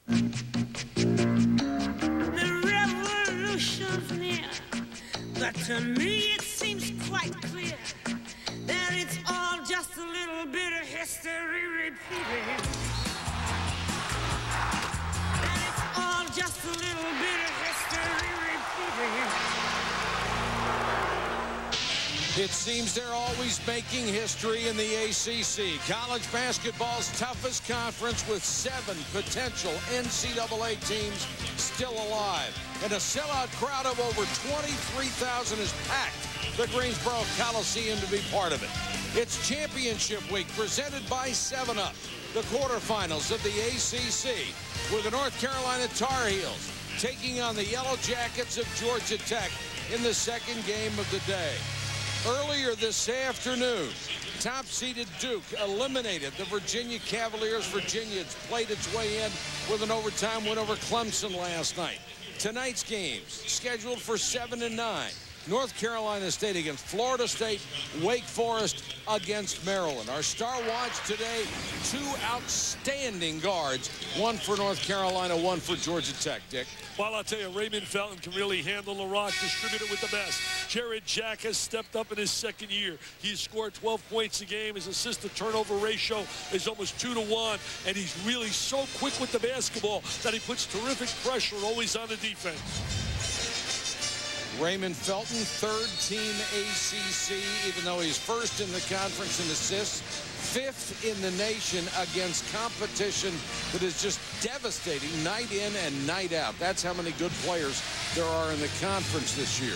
The revolution's near, but to me it seems quite clear that it's all just a little bit of history repeating. That it's all just a little bit of history repeating. It seems they're always making history in the ACC, college basketball's toughest conference, with 7 potential NCAA teams still alive. And a sellout crowd of over 23,000 has packed the Greensboro Coliseum to be part of it. It's championship week, presented by 7-Up. The quarterfinals of the ACC, with the North Carolina Tar Heels taking on the Yellow Jackets of Georgia Tech in the second game of the day. Earlier this afternoon, top-seeded Duke eliminated the Virginia Cavaliers. Virginia has played its way in with an overtime win over Clemson last night. Tonight's games scheduled for 7 and 9. North Carolina State against Florida State, Wake Forest against Maryland. Our star watch today, 2 outstanding guards, 1 for North Carolina, 1 for Georgia Tech. Dick? Well, I'll tell you, Raymond Felton can really handle the rock, distribute it with the best. Jarrett Jack has stepped up in his second year. He's scored 12 points a game. His assist-to-turnover ratio is almost 2-to-1, and he's really so quick with the basketball that he puts terrific pressure always on the defense. Raymond Felton, 3rd team ACC, even though he's 1st in the conference in assists, 5th in the nation against competition that is just devastating night in and night out. That's how many good players there are in the conference this year.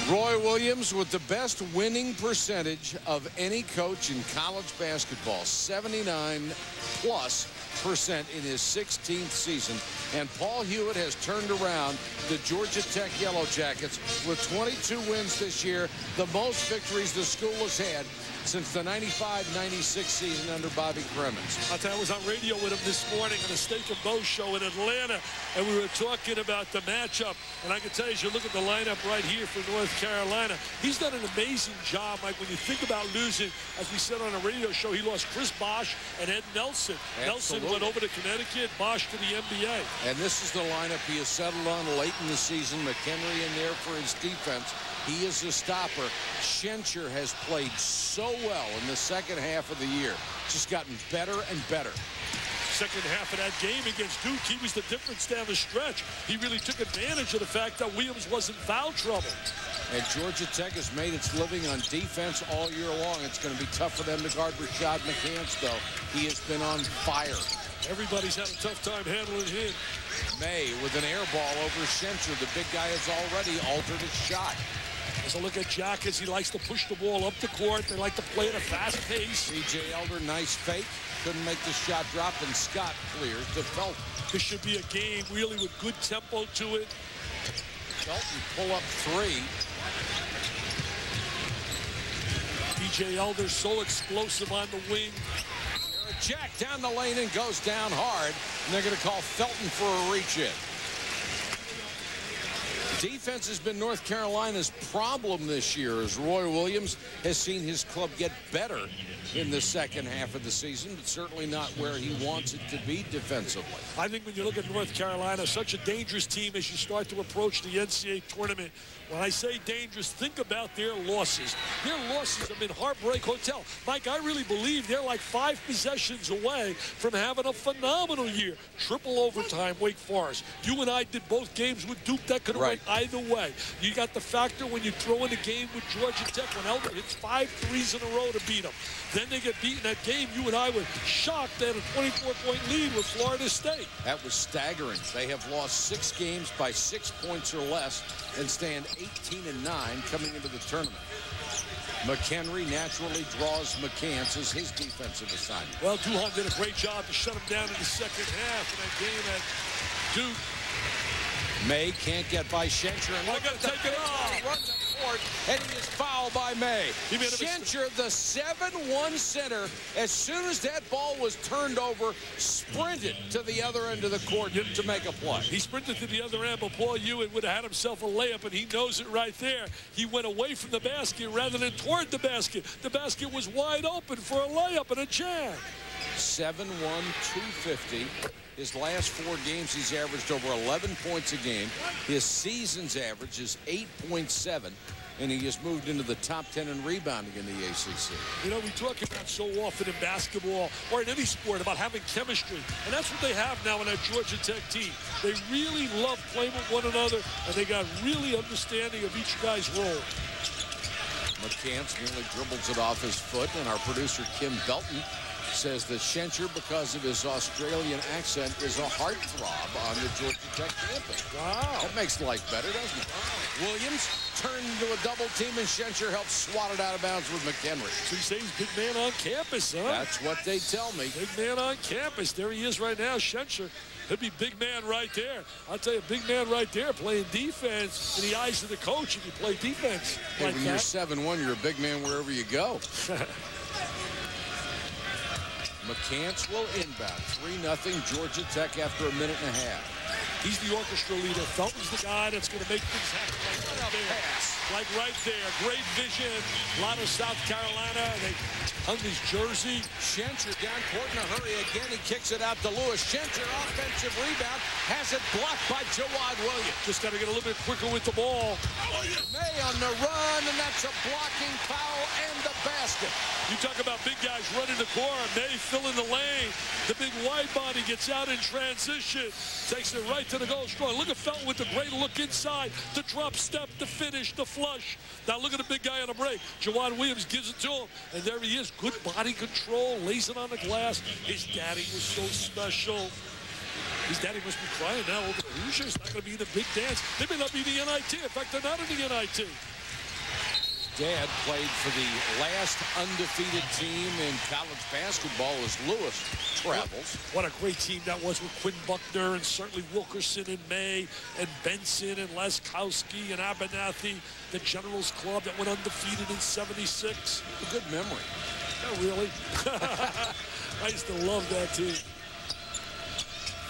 Roy Williams with the best winning percentage of any coach in college basketball, 79+% in his 16th season. And Paul Hewitt has turned around the Georgia Tech Yellow Jackets with 22 wins this year, the most victories the school has had since the 95-96 season under Bobby Cremins. I'll tell you, I was on radio with him this morning on the Steak and Bow show in Atlanta, and we were talking about the matchup. And I can tell you, as you look at the lineup right here for North Carolina, he's done an amazing job. Mike, when you think about losing, as we said on a radio show, he lost Chris Bosh and Ed Nelson. Absolutely. Nelson went over to Connecticut, Bosh to the NBA. And this is the lineup he has settled on late in the season. McHenry in there for his defense. He is a stopper. Schenscher has played so well in the second half of the year. Just gotten better and better. Second half of that game against Duke, he was the difference down the stretch. He really took advantage of the fact that Williams wasn't foul trouble. And Georgia Tech has made its living on defense all year long. It's going to be tough for them to guard Rashad McCants, though. He has been on fire. Everybody's had a tough time handling him. May with an air ball over Schenscher. The big guy has already altered his shot. As a look at Jack, as he likes to push the ball up the court. They like to play at a fast pace. C.J. Elder, nice fake. Couldn't make the shot drop, and Scott clears to Felton. This should be a game really with good tempo to it. Felton pull up 3. C.J. Elder so explosive on the wing. Jarrett Jack down the lane and goes down hard. And they're going to call Felton for a reach-in. Defense has been North Carolina's problem this year, as Roy Williams has seen his club get better in the second half of the season, but certainly not where he wants it to be defensively. I think when you look at North Carolina, such a dangerous team as you start to approach the NCAA tournament. When I say dangerous, think about their losses. Their losses have been heartbreak hotel. Mike, I really believe they're like 5 possessions away from having a phenomenal year. Triple overtime, Wake Forest. You and I did both games with Duke. That could have went either way. You got the factor when you throw in a game with Georgia Tech when Elder hits 5 threes in a row to beat them. Then they get beaten that game. You and I were shocked they had a 24-point lead with Florida State. That was staggering. They have lost 6 games by 6 points or less and stand 18-9 coming into the tournament. McHenry naturally draws McCants as his defensive assignment. Well, Duhon did a great job to shut him down in the second half in that game at Duke. May can't get by Schenscher. And got to take it off. Runs the court, and he is fouled by May. Schenscher, the 7-1 center, as soon as that ball was turned over, sprinted to the other end of the court to make a play. He sprinted to the other end, but Paul Hewitt would have had himself a layup, and he knows it right there. He went away from the basket rather than toward the basket. The basket was wide open for a layup and a jam. 7'1", 250. His last 4 games, he's averaged over 11 points a game. His season's average is 8.7. And he has moved into the top 10 in rebounding in the ACC. You know, we talk about so often in basketball or in any sport about having chemistry. And that's what they have now in that Georgia Tech team. They really love playing with one another, and they got really understanding of each guy's role. McCants nearly dribbles it off his foot, and our producer, Kim Felton, says that Schenscher, because of his Australian accent, is a heartthrob on the Georgia Tech campus. Wow. That makes life better, doesn't it? Wow. Williams turned into a double team, and Schenscher helps swat it out of bounds with McHenry. So you say he's big man on campus, huh? That's what they tell me. Big man on campus. There he is right now, Schenscher. He'll be big man right there. I'll tell you, big man right there playing defense in the eyes of the coach if you play defense hey, like when that. you're 7'1", you're a big man wherever you go. McCants will inbound. 3-0 Georgia Tech after a minute and a half. He's the orchestra leader. Felton's the guy that's going to make things happen like right there. Like right there. Great vision. A lot of South Carolina. They hung his jersey. Schenscher down court in a hurry again. He kicks it out to Lewis. Schenscher, offensive rebound. Has it blocked by Jawad Williams. Just got to get a little bit quicker with the ball. May on the run, and that's a blocking foul and the basket. You talk about big guys running the court. May filling the lane. The big wide body gets out in transition. Takes it right to the goal scorer. Look at Felton with the great look inside. The drop step, the finish, the flush. Now look at the big guy on the break. Jawad Williams gives it to him. And there he is. Good body control. Lays it on the glass. His daddy was so special. His daddy must be crying now over the Hoosiers. Not going to be in the big dance. They may not be the NIT. In fact, they're not in the NIT. Dad played for the last undefeated team in college basketball as Lewis travels. What a great team that was with Quinn Buckner and certainly Wilkerson and May and Benson and Laskowski and Abernathy. The Generals Club that went undefeated in '76. A good memory. Oh, really? I used to love that team.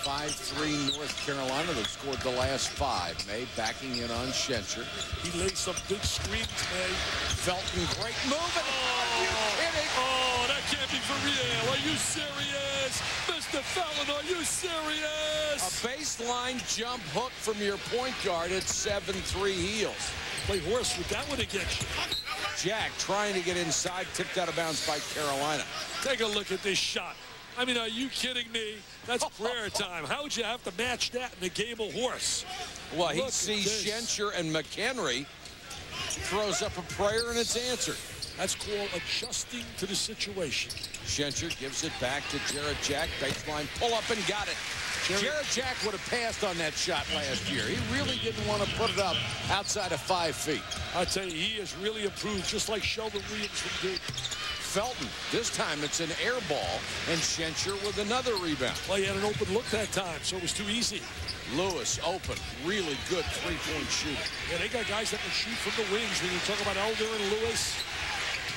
5-3 North Carolina. They've scored the last 5. May backing in on Schenscher. He laid some big screens, May. Felton, great move. Oh, that can't be for real. Are you serious? Mr. Felton, are you serious? A baseline jump hook from your point guard at 7-3 heels. Play horse with that one against you. Jack trying to get inside, tipped out of bounds by Carolina. Take a look at this shot. I mean, are you kidding me? That's prayer time. How would you have to match that in a game of horse? Well, he sees Schenscher and McHenry, throws up a prayer, and it's answered. That's called adjusting to the situation. Schenscher gives it back to Jarrett Jack. Baseline pull up and got it. Jarrett Jack would have passed on that shot last year. He really didn't want to put it up outside of 5 feet. I tell you, he has really improved, just like Sheldon Williams from Duke. Felton, this time it's an air ball, and Schenscher with another rebound. Well, he had an open look that time, so it was too easy. Lewis open, really good three-point shooter. Yeah, they got guys that can shoot from the wings. When you talk about Elder and Lewis.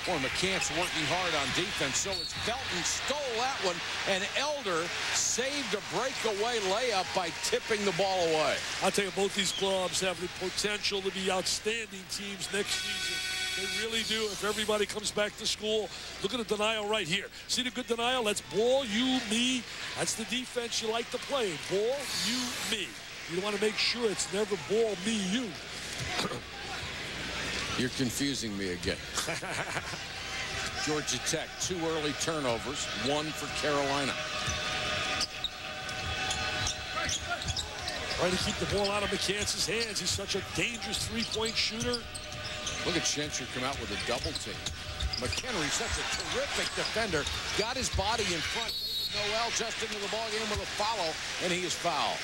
Well, McCants working hard on defense, so it's Felton stole that one, and Elder saved a breakaway layup by tipping the ball away. I'll tell you, both these clubs have the potential to be outstanding teams next season. They really do if everybody comes back to school. Look at the denial right here. See the good denial? That's ball, you, me. That's the defense you like to play. Ball, you, me. You want to make sure it's never ball, me, you. You're confusing me again. Georgia Tech, 2 early turnovers, 1 for Carolina. Trying to keep the ball out of McCants' hands. He's such a dangerous three-point shooter. Look at Schenscher come out with a double team. McHenry, such a terrific defender, got his body in front. Noel just into the ballgame with a follow, and he is fouled.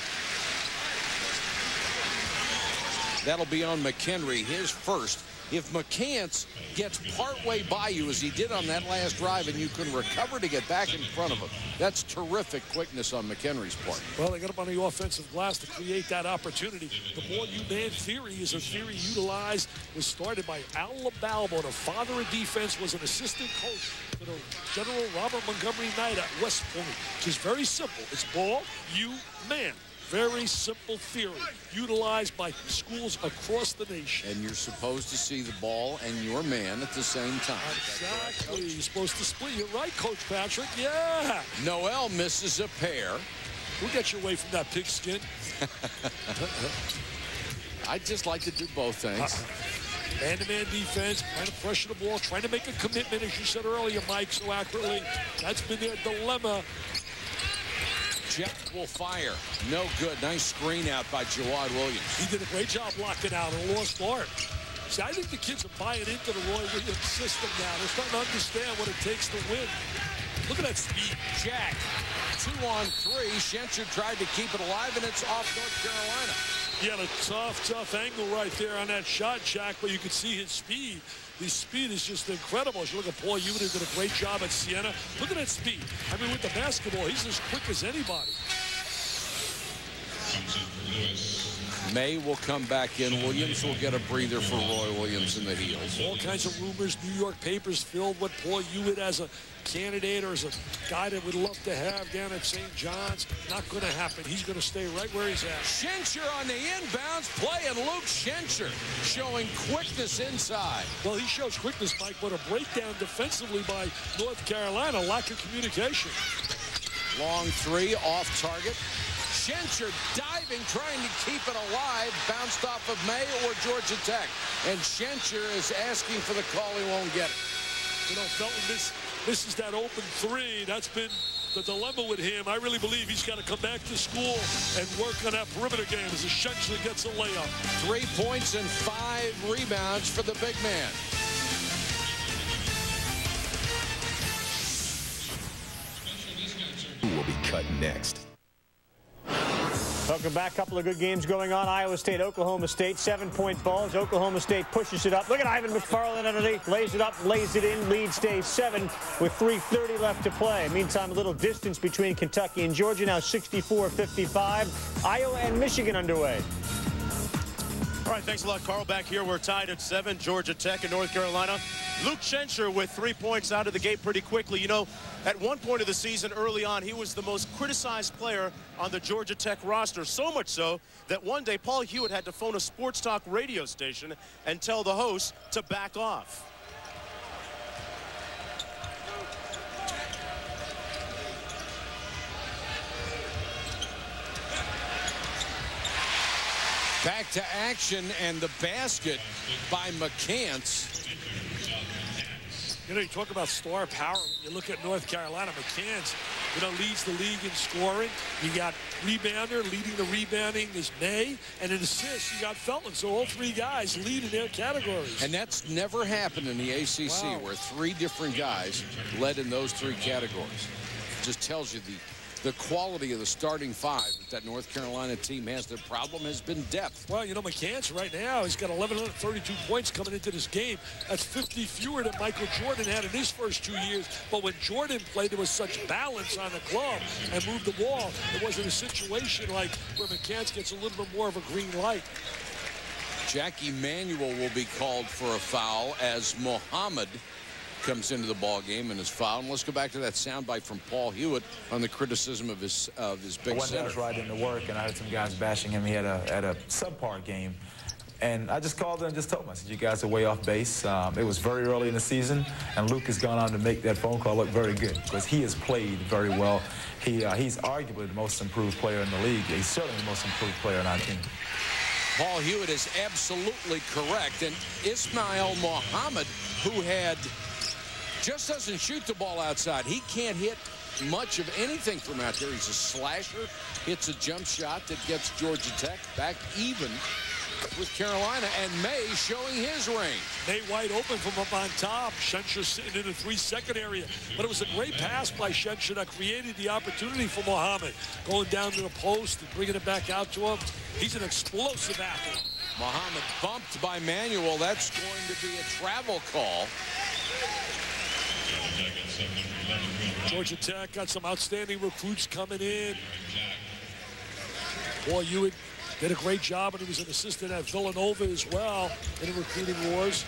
That'll be on McHenry, his first. If McCants gets partway by you, as he did on that last drive, and you can recover to get back in front of him, that's terrific quickness on McHenry's part. Well, they got him on the offensive glass to create that opportunity. The ball you man theory is a theory utilized, was started by Al LaBalbo. The father of defense was an assistant coach for the General Robert Montgomery Knight at West Point, which is very simple. It's ball, you, man. very simple theory utilized by schools across the nation. And you're supposed to see the ball and your man at the same time. Exactly. You're supposed to split. You're right, Coach Patrick. Yeah. Noel misses a pair. We'll get you away from that pigskin. I'd just like to do both things. Man-to-man defense, trying to pressure the ball, trying to make a commitment, as you said earlier, Mike, so accurately. That's been their dilemma. Jack will fire. No good. Nice screen out by Jawad Williams. He did a great job blocking out and lost Bart. See, I think the kids are buying into the Roy Williams system now. They're starting to understand what it takes to win. Look at that speed. Jack, 2-on-3. Schenscher tried to keep it alive, and it's off North Carolina. He had a tough angle right there on that shot, Jack, but you could see his speed. His speed is just incredible. As you look at Paul Hewitt, who did a great job at Siena. Look at that speed. I mean, with the basketball, he's as quick as anybody. May will come back in. Williams will get a breather for Roy Williams in the heels. All kinds of rumors. New York papers filled with Paul Hewitt as a candidate or as a guy that would love to have down at St. John's. Not going to happen. He's going to stay right where he's at. Schenscher on the inbounds play, and Luke Schenscher showing quickness inside. Well, he shows quickness, Mike, but a breakdown defensively by North Carolina. Lack of communication. Long three, off target. Schenscher diving, trying to keep it alive. Bounced off of May or Georgia Tech. And Schenscher is asking for the call. He won't get it. You know, Felton misses that open three. That's been the dilemma with him. I really believe he's got to come back to school and work on that perimeter game as Schenscher gets a layup. 3 points and 5 rebounds for the big man. Who will be cut next? Welcome back. Couple of good games going on. Iowa State, Oklahoma State, 7-point balls. Oklahoma State pushes it up. Look at Ivan McFarland underneath. Lays it up, lays it in. Lead stays 7 with 3:30 left to play. Meantime, a little distance between Kentucky and Georgia. Now 64-55. Iowa and Michigan underway. All right, thanks a lot, Carl. Back here, we're tied at 7. Georgia Tech and North Carolina. Luke Schenscher with 3 points out of the gate pretty quickly. You know, at one point of the season early on, he was the most criticized player on the Georgia Tech roster. So much so that one day Paul Hewitt had to phone a sports talk radio station and tell the host to back off. Back to action, and the basket by McCants. You know, you talk about star power. When you look at North Carolina, McCants, you know, leads the league in scoring. You got rebounder. Leading the rebounding is May. And in assists, you got Felton. So all 3 guys lead in their categories. And that's never happened in the ACC, wow, where 3 different guys led in those 3 categories. It just tells you the quality of the starting 5 that North Carolina team has. Their problem has been depth. Well, you know, McCants right now, he's got 1,132 points coming into this game. That's 50 fewer than Michael Jordan had in his first 2 years. But when Jordan played, there was such balance on the club and moved the ball. It wasn't a situation like where McCants gets a little bit more of a green light. Jack Emanuel will be called for a foul as Muhammad comes into the ball game and is fouled. Let's go back to that soundbite from Paul Hewitt on the criticism of his big One center. guy was riding to work, and I heard some guys bashing him. He had a subpar game. And I just called him and just told him, I said, you guys are way off base. It was very early in the season, and Luke has gone on to make that phone call look very good because he has played very well. He's arguably the most improved player in the league. He's certainly the most improved player on our team. Paul Hewitt is absolutely correct. And Ismail Muhammad, who just doesn't shoot the ball outside. He can't hit much of anything from out there. He's a slasher, hits a jump shot that gets Georgia Tech back even with Carolina, and May showing his range. May wide open from up on top. Schenscher sitting in the 3-second area. But it was a great pass by Schenscher that created the opportunity for Muhammad. Going down to the post and bringing it back out to him. He's an explosive athlete. Muhammad bumped by Manuel. That's going to be a travel call. Georgia Tech got some outstanding recruits coming in. Paul Hewitt did a great job, and he was an assistant at Villanova as well in the recruiting wars.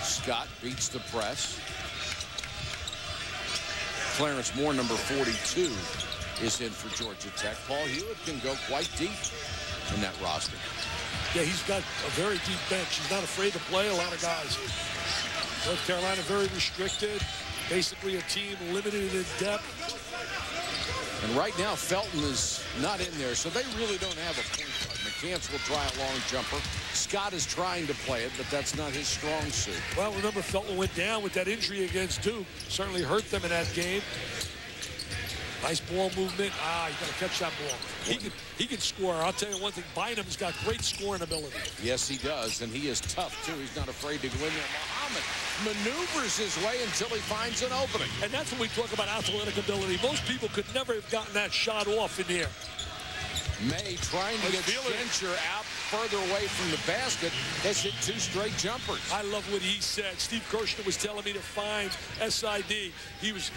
Scott beats the press. Clarence Moore, number 42, is in for Georgia Tech. Paul Hewitt can go quite deep in that roster. Yeah, he's got a very deep bench. He's not afraid to play a lot of guys. North Carolina very restricted. Basically a team limited in depth. And right now, Felton is not in there, so they really don't have a point guard. McCants will try a long jumper. Scott is trying to play it, but that's not his strong suit. Well, remember, Felton went down with that injury against Duke. Certainly hurt them in that game. Nice ball movement. You got to catch that ball. He can score. I'll tell you one thing. Bynum's got great scoring ability. Yes, he does, and he is tough, too. He's not afraid to go in there. Muhammad maneuvers his way until he finds an opening. And that's when we talk about athletic ability. Most people could never have gotten that shot off in here. May trying to get Schenscher out further away from the basket, has hit 2 straight jumpers. I love what he said. Steve Kirshner was telling me to find SID.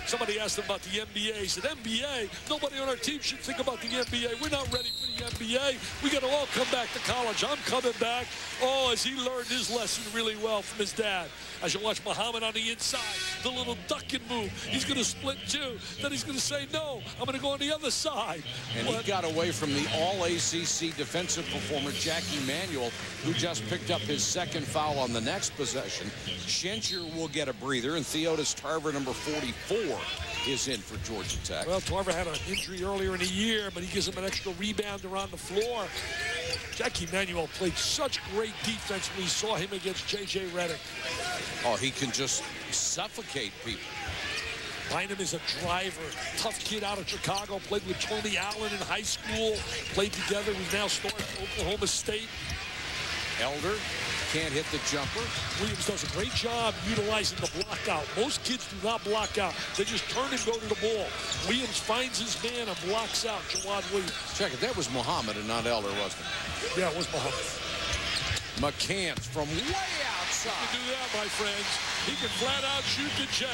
Somebody asked him about the NBA. He said, NBA? Nobody on our team should think about the NBA. We're not ready for the NBA. We got to all come back to college. I'm coming back. Oh, as he learned his lesson really well from his dad. As you watch Muhammad on the inside, the little ducking move. He's going to split 2. Then he's going to say, no, I'm going to go on the other side. And he got away from the All-ACC defensive performer, Jack Emanuel, who just picked up his 2nd foul on the next possession. Schenscher will get a breather, and Theodis Tarver, number 44, is in for Georgia Tech. Well, Tarver had an injury earlier in the year, but he gives him an extra rebounder on the floor. Jack Emanuel played such great defense when we saw him against J.J. Redick. Oh, he can just suffocate people. Bynum is a driver, tough kid out of Chicago, played with Tourney Allen in high school, played together, he's now starting for Oklahoma State. Elder can't hit the jumper. Williams does a great job utilizing the block out. Most kids do not block out. They just turn and go to the ball. Williams finds his man and blocks out Jawad Williams. Check it, that was Muhammad and not Elder, wasn't it? Yeah, it was Muhammad. McCants from way outside. He can do that, my friends. He can flat out shoot the J.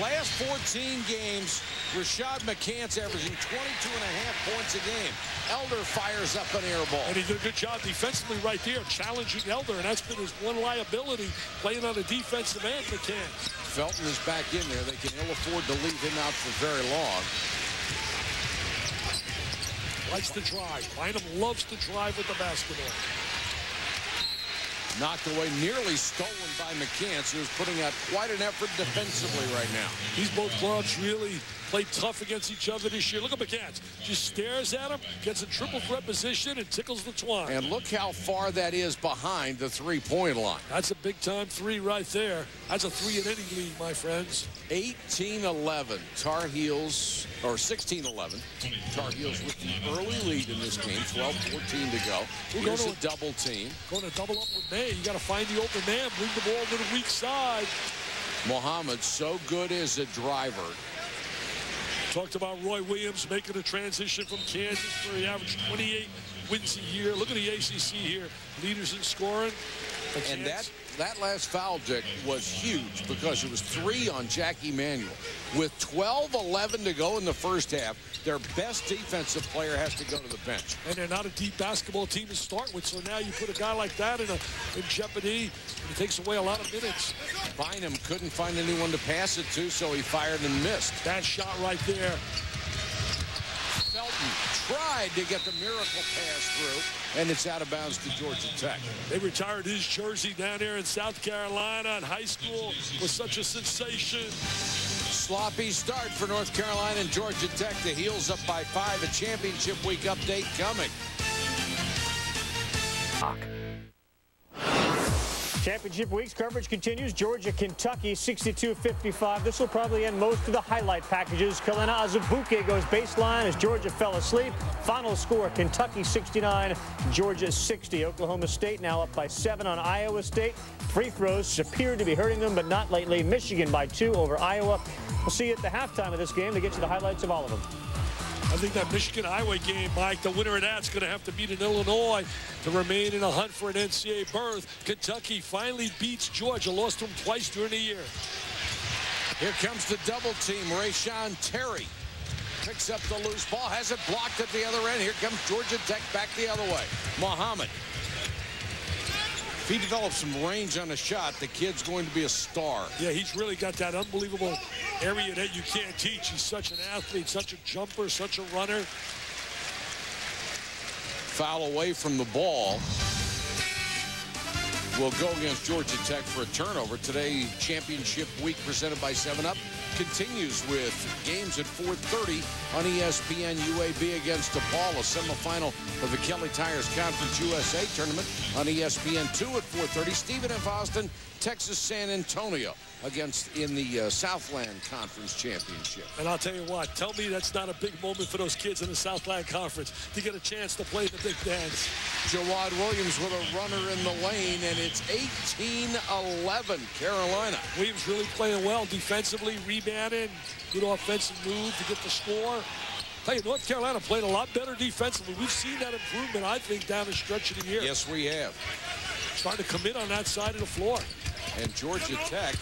Last 14 games, Rashad McCants averaging 22.5 points a game. Elder fires up an air ball. And he did a good job defensively right there, challenging Elder, and that's been his one liability, playing on the defensive end, McCants. Felton is back in there. They can ill afford to leave him out for very long. Likes to drive. Bynum loves to drive with the basketball. Knocked away, nearly stolen by McCants, who's putting out quite an effort defensively right now. These both clubs really played tough against each other this year. Look at McCants. Just stares at him, gets a triple threat position, and tickles the twine. And look how far that is behind the three-point line. That's a big-time 3 right there. That's a 3 in any league, my friends. 18-11. Tar Heels, or 16-11. Tar Heels with the early lead in this game. 12-14 to go. Here's a double team. Going to double up with May. You got to find the open man, bring the ball to the weak side. Muhammad, so good as a driver. Talked about Roy Williams making a transition from Kansas, where he averaged 28 wins a year. Look at the ACC here. Leaders in scoring. And that last foul, Dick, was huge because it was 3 on Jack Emanuel. With 12-11 to go in the first half, their best defensive player has to go to the bench. And they're not a deep basketball team to start with, so now you put a guy like that in jeopardy, and it takes away a lot of minutes. Bynum couldn't find anyone to pass it to, so he fired and missed. That shot right there. Felton tried to get the miracle pass through, and it's out of bounds to Georgia Tech. They retired his jersey down there in South Carolina in high school. Was such a sensation. Sloppy start for North Carolina and Georgia Tech. The Heels up by 5. A championship week update coming. Championship week's coverage continues. Georgia, Kentucky, 62-55. This will probably end most of the highlight packages. Kalena Azubuike goes baseline as Georgia fell asleep. Final score, Kentucky 69, Georgia 60. Oklahoma State now up by 7 on Iowa State. Free throws appeared to be hurting them, but not lately. Michigan by 2 over Iowa. We'll see you at the halftime of this game to get you the highlights of all of them. I think that Michigan-Iowa game, Mike, the winner of that's going to have to beat an Illinois to remain in a hunt for an NCAA berth. Kentucky finally beats Georgia, lost to them twice during the year. Here comes the double team. Rayshawn Terry picks up the loose ball, has it blocked at the other end. Here comes Georgia Tech back the other way. Muhammad he develops some range on a shot, the kid's going to be a star. Yeah, he's really got that unbelievable area that you can't teach. He's such an athlete, such a jumper, such a runner. Foul away from the ball. Will go against Georgia Tech for a turnover. Today, championship week presented by 7-Up continues with games at 4:30 on ESPN. UAB against DePaul, a semifinal of the Kelly Tires Conference USA Tournament on ESPN2 at 4:30. Stephen F. Austin, Texas San Antonio against in the Southland Conference Championship. And I'll tell you what, tell me that's not a big moment for those kids in the Southland Conference to get a chance to play the big dance. Jawad Williams with a runner in the lane, and it's 18-11 Carolina. Williams really playing well defensively, rebounding, good offensive move to get the score. Tell you, North Carolina played a lot better defensively. We've seen that improvement, I think, down the stretch of the year. Yes, we have. Starting to commit on that side of the floor. And Georgia Tech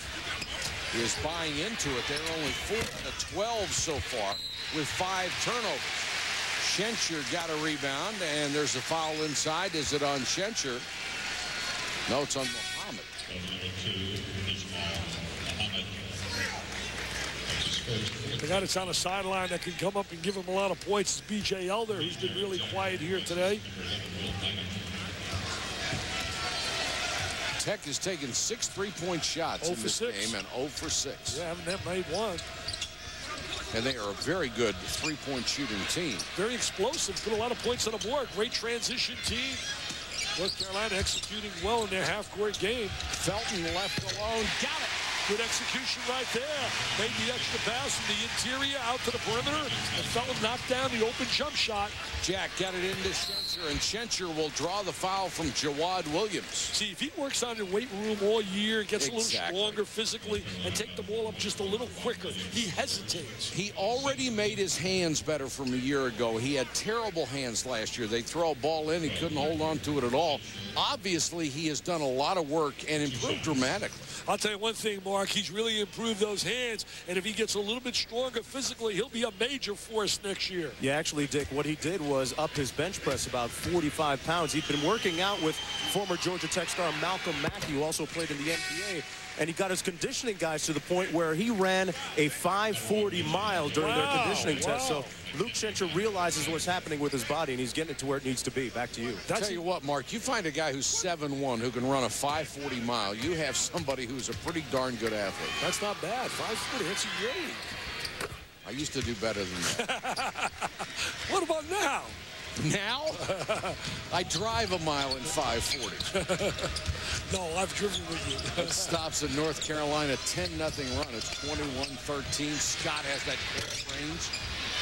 is buying into it. They're only 4-12 so far with 5 turnovers. Schenscher got a rebound, and there's a foul inside. Is it on Schenscher? No, it's on Muhammad. The guy that's on the sideline that can come up and give him a lot of points is B.J. Elder, who's been really quiet here today. Tech has taken 6 3-point shots in this game and 0 for 6. Yeah, haven't made one. And they are a very good 3-point shooting team. Very explosive, put a lot of points on the board. Great transition team. North Carolina executing well in their half-court game. Felton left alone, got it. Good execution right there. Made the extra pass from the interior out to the perimeter. And Felton knocked down the open jump shot. Jack got it into Schenscher, and Schenscher will draw the foul from Jawad Williams. See, if he works on the weight room all year, gets a little stronger physically, and take the ball up just a little quicker, he hesitates. He already made his hands better from a year ago. He had terrible hands last year. They throw a ball in, he couldn't hold on to it at all. Obviously, he has done a lot of work and improved dramatically. I'll tell you one thing, Mark, he's really improved those hands, and if he gets a little bit stronger physically, he'll be a major force next year. Yeah, actually, Dick, what he did was up his bench press about 45 pounds. He'd been working out with former Georgia Tech star Malcolm Mackey, who also played in the NBA, and he got his conditioning guys to the point where he ran a 5:40 mile during their conditioning test. So Luke Schenscher realizes what's happening with his body, and he's getting it to where it needs to be. Back to you. I'll tell you what, Mark, you find a guy who's 7'1", who can run a 5:40 mile. You have somebody who's a pretty darn good athlete. That's not bad. 5'40", that's a year league. I used to do better than that. What about now? Now? I drive a mile in 5:40. No, I've driven with you. That stops at North Carolina, 10-0 run. It's 21-13. Scott has that close range.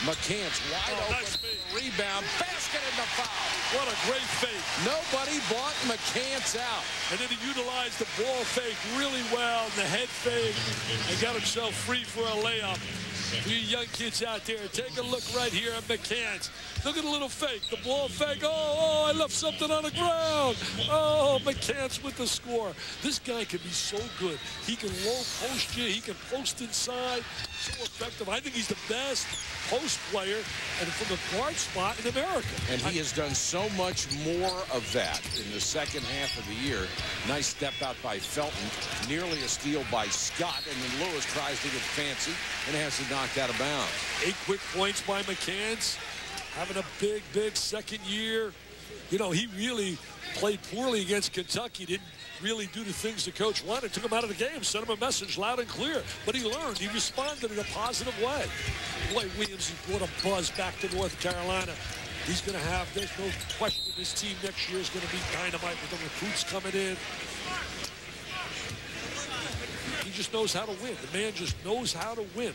McCants wide open. Nice Rebound. Basket in the foul. What a great fake. Nobody bought McCants out. And then he utilized the ball fake really well, and the head fake, and got himself free for a layup. For you young kids out there, take a look right here at McCants. Look at the little fake, the ball fake. Oh, I left something on the ground. Oh, McCants with the score. This guy can be so good. He can low post you. He can post inside. So effective. I think he's the best post player and from the guard spot in America. And he has done so much more of that in the second half of the year. Nice step out by Felton. Nearly a steal by Scott. And then Lewis tries to get fancy and has to knock out of bounds. 8 quick points by McCants. Having a big, big second year. You know, he really played poorly against Kentucky. Didn't really do the things the coach wanted. Took him out of the game. Sent him a message loud and clear. But he learned. He responded in a positive way. Boy, Williams has brought a buzz back to North Carolina. He's going to have, there's no question, this team next year is going to be dynamite with the recruits coming in. He just knows how to win. The man just knows how to win.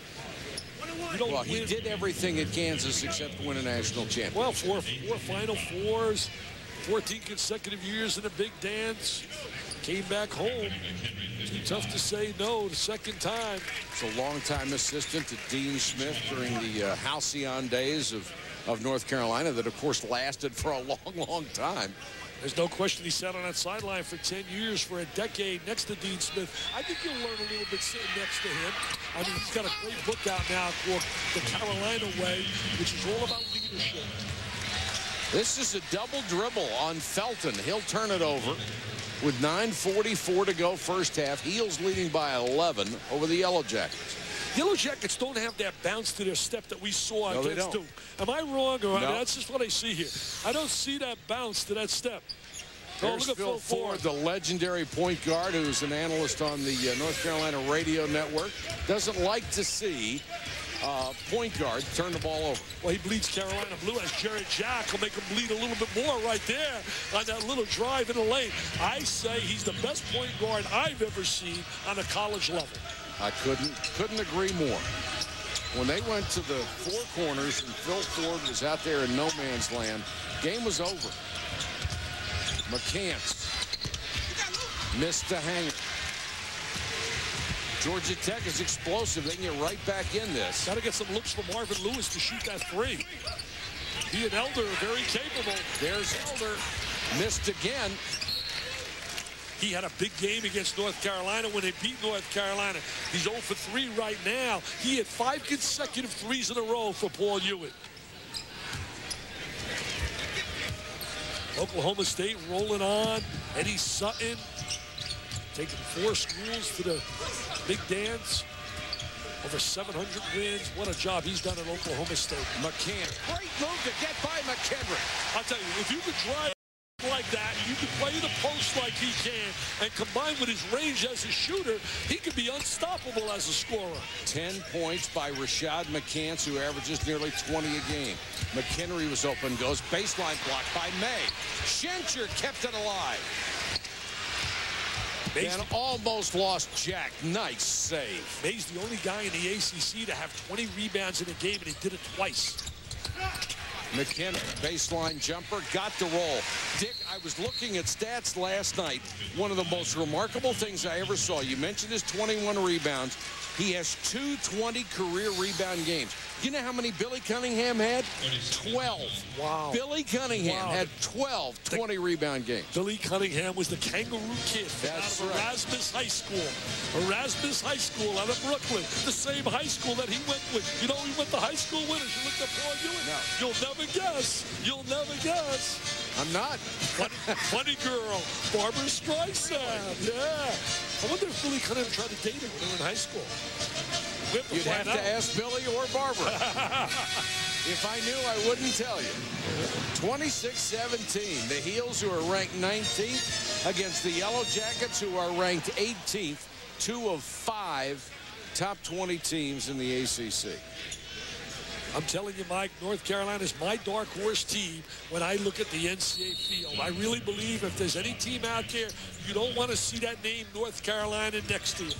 Well, he did everything at Kansas except win a national championship. Well, four Final Fours, 14 consecutive years in a big dance. Came back home. Too tough to say no the second time. It's a longtime assistant to Dean Smith during the halcyon days of North Carolina that, of course, lasted for a long, long time. There's no question he sat on that sideline for 10 years, for a decade, next to Dean Smith. I think you'll learn a little bit sitting next to him. I mean, he's got a great book out now called The Carolina Way, which is all about leadership. This is a double dribble on Felton. He'll turn it over with 9:44 to go first half. Heels leading by 11 over the Yellow Jackets. Yellow Jackets don't have that bounce to their step that we saw No, against Duke. Am I wrong? Or No. that's just what I see here. I don't see that bounce to that step. There's look at Phil Ford, the legendary point guard, who's an analyst on the North Carolina radio network. Doesn't like to see point guard turn the ball over. Well, he bleeds Carolina blue as Jarrett Jack will make him bleed a little bit more right there on that little drive in the lane. I say he's the best point guard I've ever seen on a college level. I couldn't agree more. When they went to the four corners and Phil Ford was out there in no man's land, game was over. McCants missed the hanger. Georgia Tech is explosive. They can get right back in this. Got to get some looks from Marvin Lewis to shoot that three. He and Elder are very capable. There's Elder. Missed again. He had a big game against North Carolina when they beat North Carolina. He's 0 for 3 right now. He had 5 consecutive threes in a row for Paul Hewitt. Oklahoma State rolling on. Eddie Sutton taking 4 schools to the big dance. Over 700 wins. What a job he's done at Oklahoma State. McCann. Great move to get by McHenry. I'll tell you, if you could drive like that, you can play the post like he can, and combined with his range as a shooter, he could be unstoppable as a scorer. 10 points by Rashad McCants, who averages nearly 20 a game. McHenry was open, goes baseline block by May. Schenscher kept it alive. And almost lost Jack. Nice save. May's the only guy in the ACC to have 20 rebounds in a game, and he did it twice. McKenna, baseline jumper, got the roll. Dick, I was looking at stats last night. One of the most remarkable things I ever saw. You mentioned his 21 rebounds. He has 2 20 career rebound games. You know how many Billy Cunningham had? 12. Wow. Billy Cunningham had 12 20 rebound games. Billy Cunningham was the kangaroo kid out of right. Erasmus High School. Erasmus High School out of Brooklyn. The same high school that he went with. You know he went to high school with us. You looked at Paul Hewitt. No. You'll never guess. You'll never guess. I'm not. Funny girl. Barbara Streisand. Yeah. I wonder if Billy Cunningham tried to date her when they were in high school. You'd have to ask Billy or Barbara. If I knew, I wouldn't tell you. 26-17. The Heels, who are ranked 19th, against the Yellow Jackets, who are ranked 18th. 2 of 5 top 20 teams in the ACC. I'm telling you, Mike, North Carolina is my dark horse team when I look at the NCAA field. I really believe if there's any team out there, you don't want to see that name North Carolina next to you.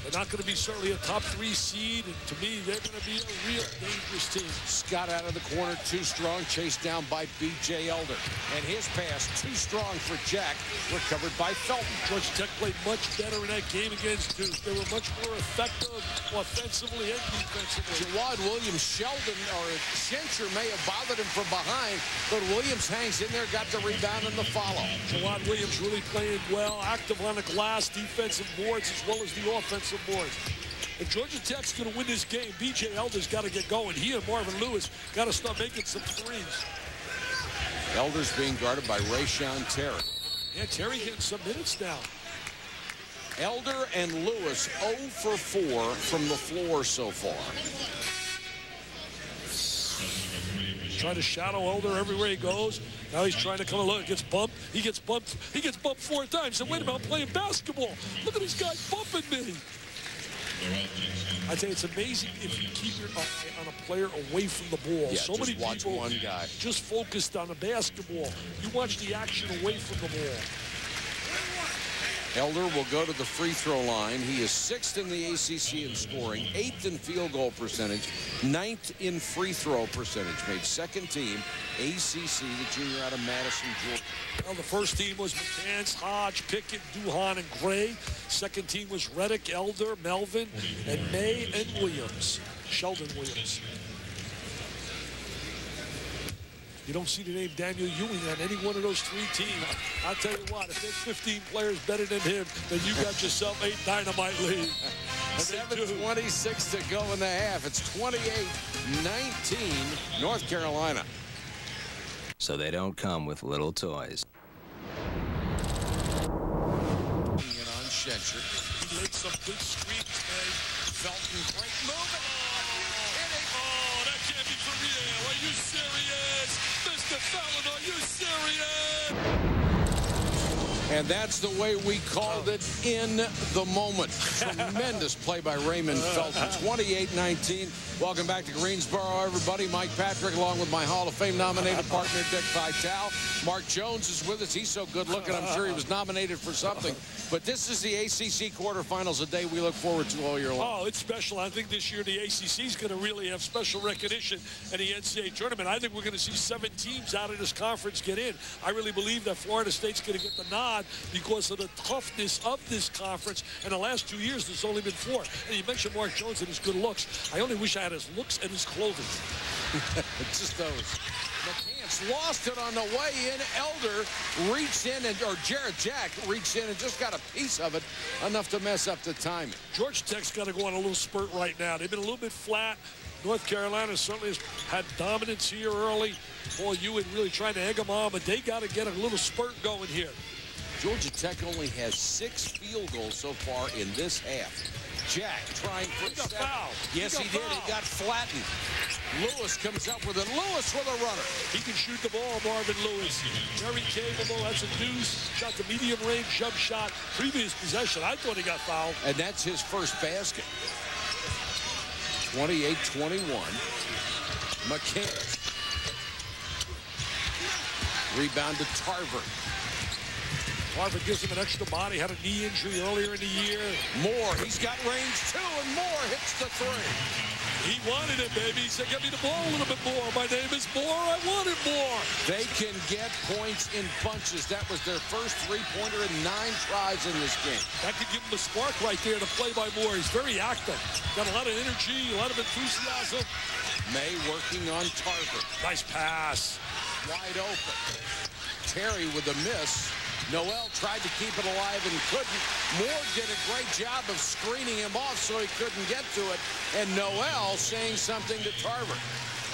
They're not going to be certainly a top 3 seed, and to me, they're going to be a real dangerous team. Scott out of the corner, too strong, chased down by B.J. Elder. And his pass, too strong for Jack, recovered by Felton. Georgia Tech played much better in that game against Duke. They were much more effective offensively and defensively. Jawad Williams, Sheldon, or Schenscher may have bothered him from behind, but Williams hangs in there, got the rebound and the follow. Jawad Williams really playing well, active on the glass, defensive boards, as well as the offensive boards. If Georgia Tech's going to win this game, B.J. Elder's got to get going. He and Marvin Lewis got to start making some threes. Elder's being guarded by Rayshawn Terry. Yeah, Terry getting some minutes now. Elder and Lewis 0 for 4 from the floor so far. Trying to shadow Elder everywhere he goes. Now he's trying to come along. Gets bumped. He gets bumped. He gets bumped 4 times. So wait a minute, I'm playing basketball. Look at this guy bumping me. I tell you, it's amazing if you keep your eye on a player away from the ball. Yeah, so many people one guy. just focused on the basketball. You watch the action away from the ball. Elder will go to the free throw line. He is 6th in the ACC in scoring, 8th in field goal percentage, 9th in free throw percentage. Made 2nd team ACC, the junior out of Madison, Georgia. Well, the first team was McCants, Hodge, Pickett, Duhan, and Gray. Second team was Reddick, Elder, Melvin, and May and Williams. Sheldon Williams. You don't see the name Daniel Ewing on any one of those 3 teams. I'll tell you what, if there's 15 players better than him, then you got yourself a dynamite lead. 7:26 to go in the half. It's 28-19 North Carolina. so they don't come with little toys. On Schenscher. He laid some good screens today. Felton, great movement. Oh, that can't be for real. Are you serious? Mr. Felton, are you serious? And that's the way we called it in the moment. Tremendous play by Raymond Felton. 28-19. Welcome back to Greensboro, everybody. Mike Patrick, along with my Hall of Fame nominated partner, Dick Vitale. Mark Jones is with us. He's so good looking, I'm sure he was nominated for something. But this is the ACC quarterfinals, a day we look forward to all year long. Oh, it's special. I think this year the ACC is going to really have special recognition in the NCAA tournament. I think we're going to see 7 teams out of this conference get in. I really believe that Florida State's going to get the nod because of the toughness of this conference. And the last 2 years, there's only been 4. And you mentioned Mark Jones and his good looks. I only wish I had his looks and his clothing. Just those. McCants lost it on the way in. Elder reached in, or Jarrett Jack reached in and just got a piece of it, enough to mess up the timing. Georgia Tech's got to go on a little spurt right now. They've been a little bit flat. North Carolina certainly has had dominance here early. Boy, you would really trying to egg them on, but they got to get a little spurt going here. Georgia Tech only has 6 field goals so far in this half. Jack trying for a 7. Yes, he did. He got flattened. Lewis comes up with it. Lewis with a runner. He can shoot the ball, Marvin Lewis. Very capable. That's a deuce. Shot the medium range jump shot. Previous possession, I thought he got fouled. And that's his first basket. 28-21. McCants. Rebound to Tarver. Tarver gives him an extra body. Had a knee injury earlier in the year. Moore, he's got range too, and Moore hits the 3. He wanted it, baby. He said, get me the ball a little bit more. My name is Moore. I want it more. They can get points in bunches. That was their first 3-pointer in 9 tries in this game. That could give him a spark right there to play by Moore. He's very active. Got a lot of energy, a lot of enthusiasm. May working on Tarver. Nice pass. Wide open. Terry with a miss. Noel tried to keep it alive and couldn't. Moore did a great job of screening him off so he couldn't get to it. And Noel saying something to Tarver.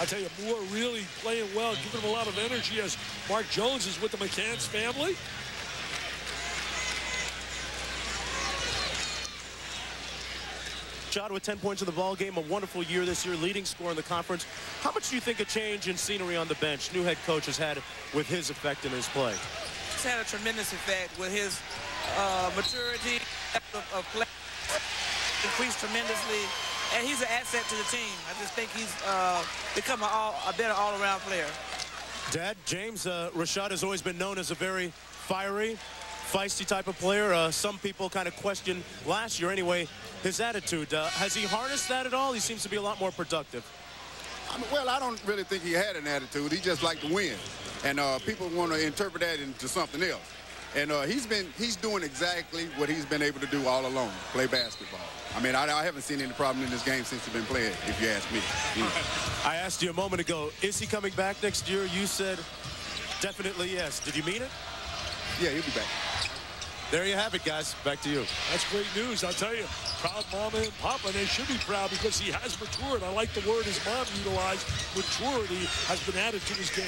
I tell you, Moore really playing well, giving him a lot of energy as Mark Jones is with the McCants family. Shot with 10 points in the ball game, a wonderful year this year, leading scorer in the conference. How much do you think a change in scenery on the bench new head coach has had with his effect in his play? He's had a tremendous effect with his maturity of play, increased tremendously, and he's an asset to the team. I just think he's become a better all-around player. Dad, James, Rashad has always been known as a very fiery, feisty type of player. Some people kind of questioned last year anyway his attitude. Has he harnessed that at all? He seems to be a lot more productive. Well, I don't really think he had an attitude. He just liked to win. And people want to interpret that into something else. And he's doing exactly what he's been able to do all along, play basketball. I mean, I haven't seen any problem in this game since he's been playing, if you ask me. I asked you a moment ago, is he coming back next year? You said definitely yes. Did you mean it? Yeah, he'll be back. There you have it, guys. Back to you. That's great news. I'll tell you, proud mama and papa, they should be proud because he has matured. I like the word his mom utilized. Maturity has been added to his game.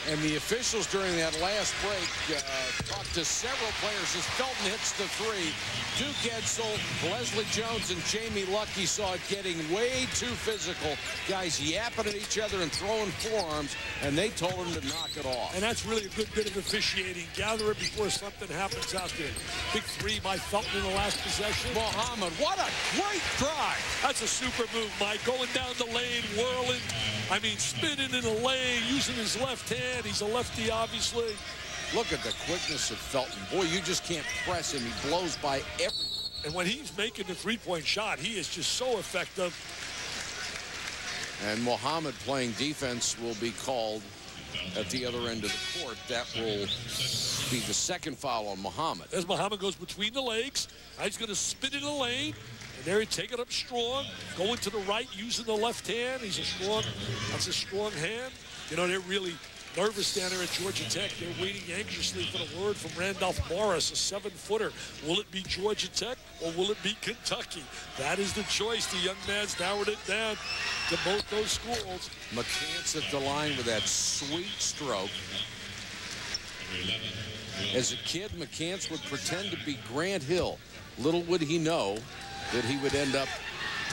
And the officials during that last break talked to several players as Felton hits the 3. Duke Edsel, Leslie Jones, and Jamie Luckey saw it getting way too physical. Guys yapping at each other and throwing forearms, and they told him to knock it off. And that's really a good bit of officiating. Gather it before something happens out there. Big 3 by Felton in the last possession. Muhammad, what a great drive. That's a super move, Mike. Going down the lane, whirling. I mean, spinning in the lane, using his left hand. He's a lefty, obviously. Look at the quickness of Felton. Boy, you just can't press him. He blows by everything. And when he's making the 3-point shot, he is just so effective. And Muhammad playing defense will be called at the other end of the court. That will be the second foul on Muhammad. As Muhammad goes between the legs, he's going to spin in the lane. And there he take it up strong, going to the right, using the left hand. That's a strong hand. You know, they're really nervous down there at Georgia Tech. They're waiting anxiously for the word from Randolph Morris, a 7-footer. Will it be Georgia Tech or will it be Kentucky? That is the choice. The young man's narrowed it down to both those schools. McCants at the line with that sweet stroke. As a kid, McCants would pretend to be Grant Hill. Little would he know that he would end up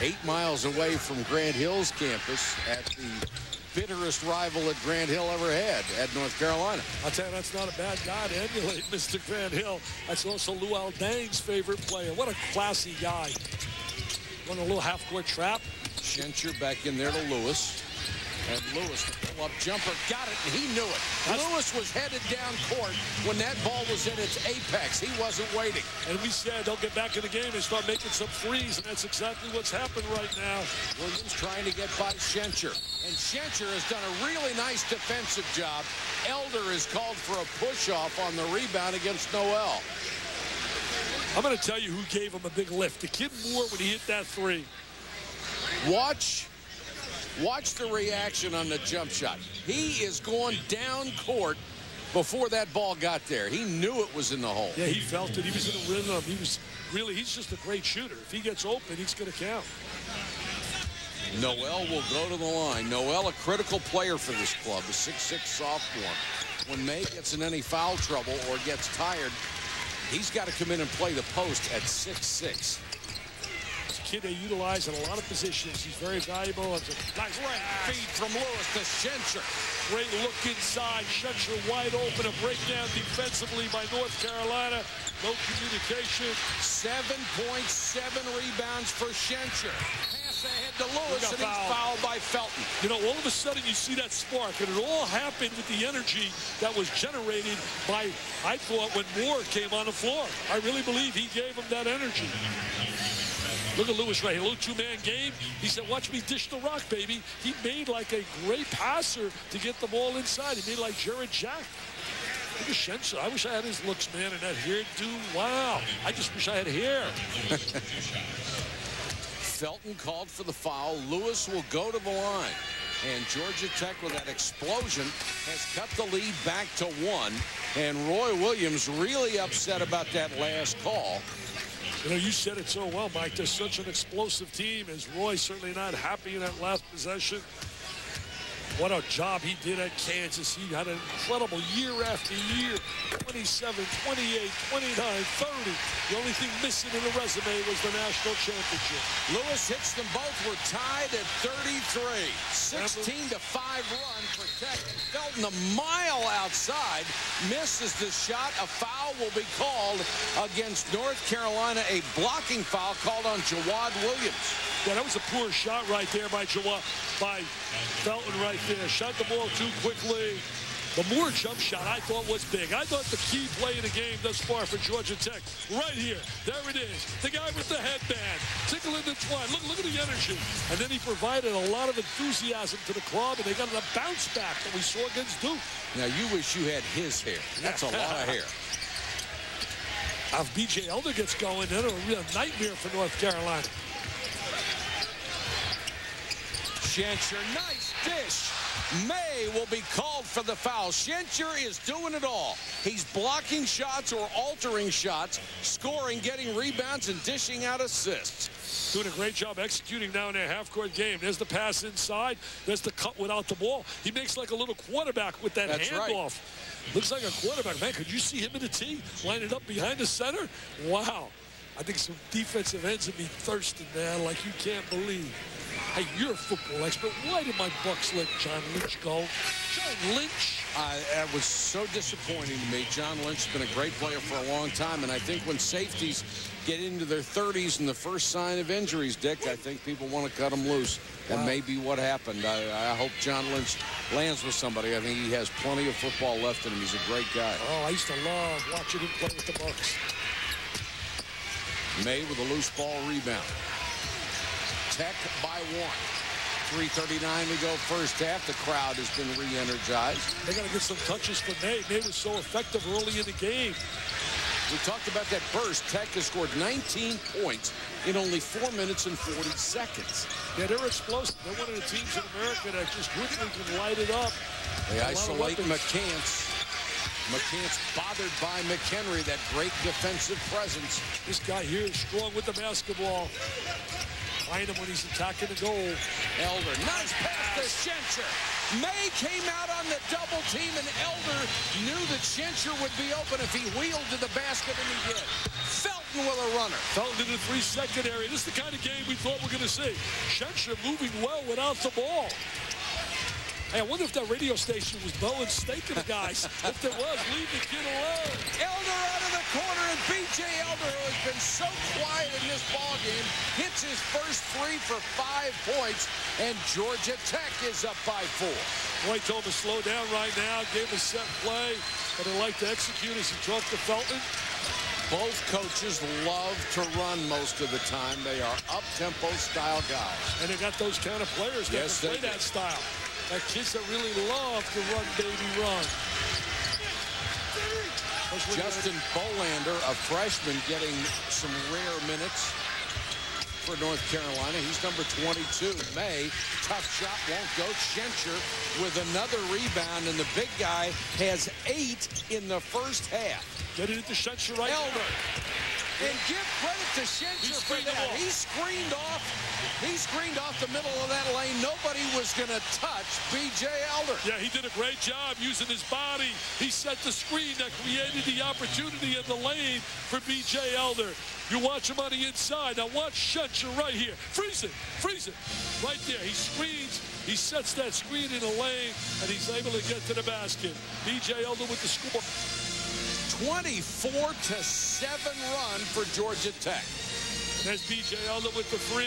8 miles away from Grant Hill's campus at the bitterest rival that Grant Hill ever had at North Carolina. I'll tell you, that's not a bad guy to emulate, Mr. Grant Hill. That's also Luol Deng's favorite player. What a classy guy. Want a little half-court trap? Schenscher back in there to Lewis. And Lewis, the pull-up jumper, got it, and he knew it. Lewis was headed down court when that ball was at its apex. He wasn't waiting. And we said, don't get back in the game and start making some threes, and that's exactly what's happened right now. Williams trying to get by Schenscher. And Schenscher has done a really nice defensive job. Elder is called for a push-off on the rebound against Noel. I'm going to tell you who gave him a big lift. The kid Moore when he hit that three. Watch the reaction on the jump shot. He is going down court before that ball got there. He knew it was in the hole. Yeah, he felt it. He was in the rhythm. He's just a great shooter. If he gets open, he's going to count. Noel will go to the line. Noel, a critical player for this club, a 6'6" sophomore. When May gets in any foul trouble or gets tired, he's got to come in and play the post at 6'6". Kid they utilize in a lot of positions. He's very valuable. It's a nice right feed from Lewis to Schenscher. Great look inside. Schenscher wide open. A breakdown defensively by North Carolina. No communication. 7.7 rebounds for Schenscher. Pass ahead to Lewis, and he's fouled by Felton. You know, all of a sudden you see that spark, and it all happened with the energy that was generated by, I thought, when Moore came on the floor. I really believe he gave him that energy. Look at Lewis right here, a little two-man game. He said, watch me dish the rock, baby. He made like a great passer to get the ball inside. He made like Jarrett Jack. Look at Schenscher. I wish I had his looks, man, and that hairdo. Wow. I just wish I had hair. Felton called for the foul. Lewis will go to the line. And Georgia Tech, with that explosion, has cut the lead back to 1. And Roy Williams really upset about that last call. You know, you said it so well, Mike. They're such an explosive team. As Roy certainly not happy in that last possession. What a job he did at Kansas. He had an incredible year after year. 27, 28, 29, 30. The only thing missing in the resume was the national championship. Lewis hits them both. We're tied at 33. 16-5 run for Tech. Felton a mile outside. Misses the shot. A foul will be called against North Carolina. A blocking foul called on Jawad Williams. Yeah, that was a poor shot right there by Felton right there. Shot the ball too quickly. The Moore jump shot I thought was big. I thought the key play in the game thus far for Georgia Tech. Right here. There it is. The guy with the headband. Tickling the twine. Look at the energy. And then he provided a lot of enthusiasm to the club, and they got a bounce back that we saw against Duke. Now, you wish you had his hair. That's a lot of hair. If B.J. Elder gets going, then it'll be a nightmare for North Carolina. Schenscher, nice dish. May will be called for the foul. Schenscher is doing it all. He's blocking shots or altering shots, scoring, getting rebounds, and dishing out assists. Doing a great job executing now in their half-court game. There's the pass inside. There's the cut without the ball. He makes like a little quarterback with that handoff. Right. Looks like a quarterback. Man, could you see him in the tee? Line it up behind the center? Wow. I think some defensive ends would be thirsting, man, like you can't believe. Hey, you're a football expert. Why did my Bucks let John Lynch go? John Lynch? That was so disappointing to me. John Lynch has been a great player for a long time, and I think when safeties get into their 30s and the first sign of injuries, Dick, I think people want to cut them loose. Wow. That may be what happened. I hope John Lynch lands with somebody. I think he has plenty of football left in him. He's a great guy. Oh, I used to love watching him play with the Bucks. May with a loose ball rebound. Tech by 1. 3:39 to go first half. The crowd has been re-energized. They got to get some touches for May. May was so effective early in the game. We talked about that burst. Tech has scored 19 points in only 4 minutes and 40 seconds. Yeah, they're explosive. They're one of the teams in America that just quickly can light it up. They isolate McCants. McCants bothered by McHenry, that great defensive presence. This guy here is strong with the basketball. Find him when he's attacking the goal. Elder, nice pass to Schenscher. May came out on the double team, and Elder knew that Schenscher would be open if he wheeled to the basket, and he did. Felton with a runner. Felton in the 3-second area. This is the kind of game we thought we were going to see. Schenscher moving well without the ball. Hey, I wonder if that radio station was blowing steak to the guys. If there was, leave the kid alone. Elder out of the corner, and B.J. Elder, who has been so quiet in this ballgame, hits his first three for 5 points, and Georgia Tech is up by 4. Boy told him to slow down right now, gave a set play, but they like to execute as he talked to Felton. Both coaches love to run most of the time. They are up-tempo style guys. And they got those kind of players that can play that style. Like kids that really love to run, baby, run. Justin Bolander, a freshman, getting some rare minutes for North Carolina. He's number 22. May, tough shot, won't go. Schenscher with another rebound, and the big guy has 8 in the first half. Get it into Schenscher right Elder. And give credit to Schenscher for that. He screened off the middle of that lane. Nobody was going to touch B.J. Elder. Yeah, he did a great job using his body. He set the screen that created the opportunity in the lane for B.J. Elder. You watch him on the inside. Now watch Schenscher right here. Freeze it. Right there. He screens. He sets that screen in the lane, and he's able to get to the basket. B.J. Elder with the score. 24-7 run for Georgia Tech. There's B.J. Elder with the 3.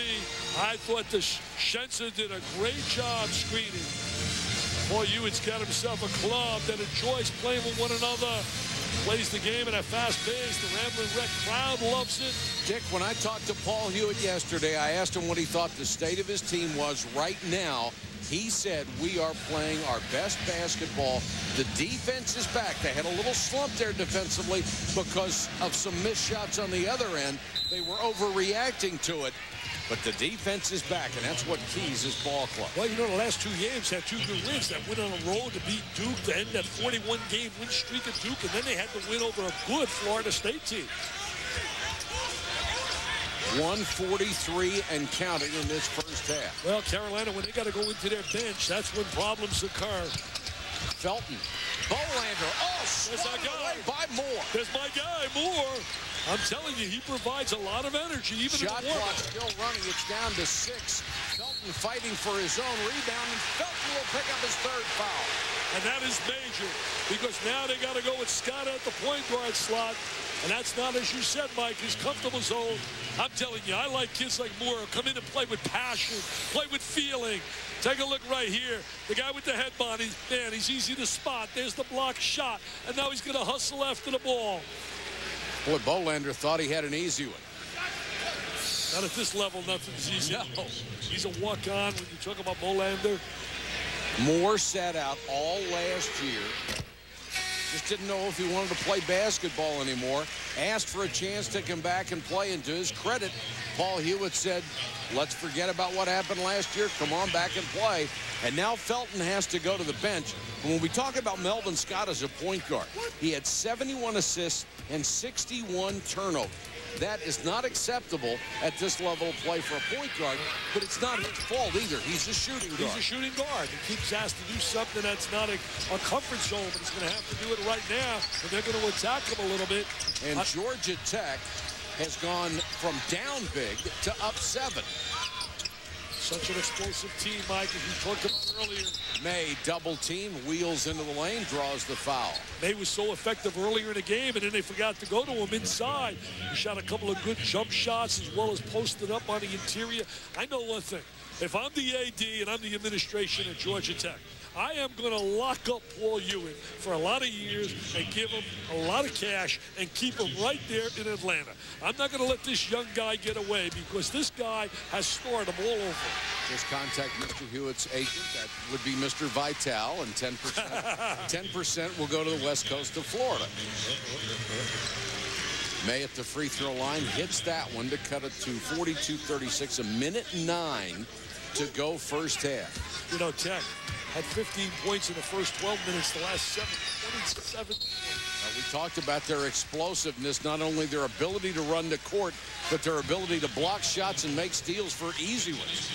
I thought the Schenscher did a great job screening. Boy, Hewitt's got himself a club that enjoys playing with one another. Plays the game at a fast pace. The Ramblin' Wreck crowd loves it. Dick, when I talked to Paul Hewitt yesterday, I asked him what he thought the state of his team was right now. He said, we are playing our best basketball. The defense is back. They had a little slump there defensively because of some missed shots on the other end. They were overreacting to it. But the defense is back, and that's what keys his ball club. Well, you know, the last 2 games had 2 good wins. That went on a roll to beat Duke to end that 41-game win streak of Duke, and then they had to win over a good Florida State team. 143 and counting in this first half. Well, Carolina, when they got to go into their bench, that's when problems occur. Felton. Bolander. Oh, swung away by Moore. There's my guy, Moore. I'm telling you, he provides a lot of energy, even in the warm-up. Shot clock still running. It's down to 6. Felton fighting for his own rebound, and Felton will pick up his 3rd foul. And that is major, because now they got to go with Scott at the point guard slot. And that's not, as you said, Mike, his comfortable zone. I'm telling you, I like kids like Moore who come in and play with passion, play with feeling. Take a look right here. The guy with the headband, he's easy to spot. There's the block shot. And now he's going to hustle after the ball. Boy, Bolander thought he had an easy one. Not at this level, nothing's easy. No. He's a walk-on when you talk about Bolander. Moore sat out all last year. Just didn't know if he wanted to play basketball anymore. Asked for a chance to come back and play. And to his credit, Paul Hewitt said, let's forget about what happened last year. Come on back and play. And now Felton has to go to the bench. And when we talk about Melvin Scott as a point guard, he had 71 assists and 61 turnovers. That is not acceptable at this level of play for a point guard, but it's not his fault either. He's a shooting guard. He's a shooting guard. He keeps asked to do something that's not a comfort zone, but he's going to have to do it right now, and they're going to attack him a little bit. And Georgia Tech has gone from down big to up 7. Such an explosive team, Mike, as we talked about earlier. May double team, wheels into the lane, draws the foul. May was so effective earlier in the game, and then they forgot to go to him inside. He shot a couple of good jump shots as well as posted up on the interior. I know one thing. If I'm the AD and I'm the administration at Georgia Tech, I am going to lock up Paul Hewitt for a lot of years and give him a lot of cash and keep him right there in Atlanta. I'm not going to let this young guy get away because this guy has stored them all over. Just contact Mr. Hewitt's agent. That would be Mr. Vital, and 10% will go to the west coast of Florida. May at the free throw line hits that one to cut it to 42-36. A minute 9 to go first half. You know, Tech had 15 points in the first 12 minutes. The last 27. We talked about their explosiveness, not only their ability to run the court, but their ability to block shots and make steals for easy ones.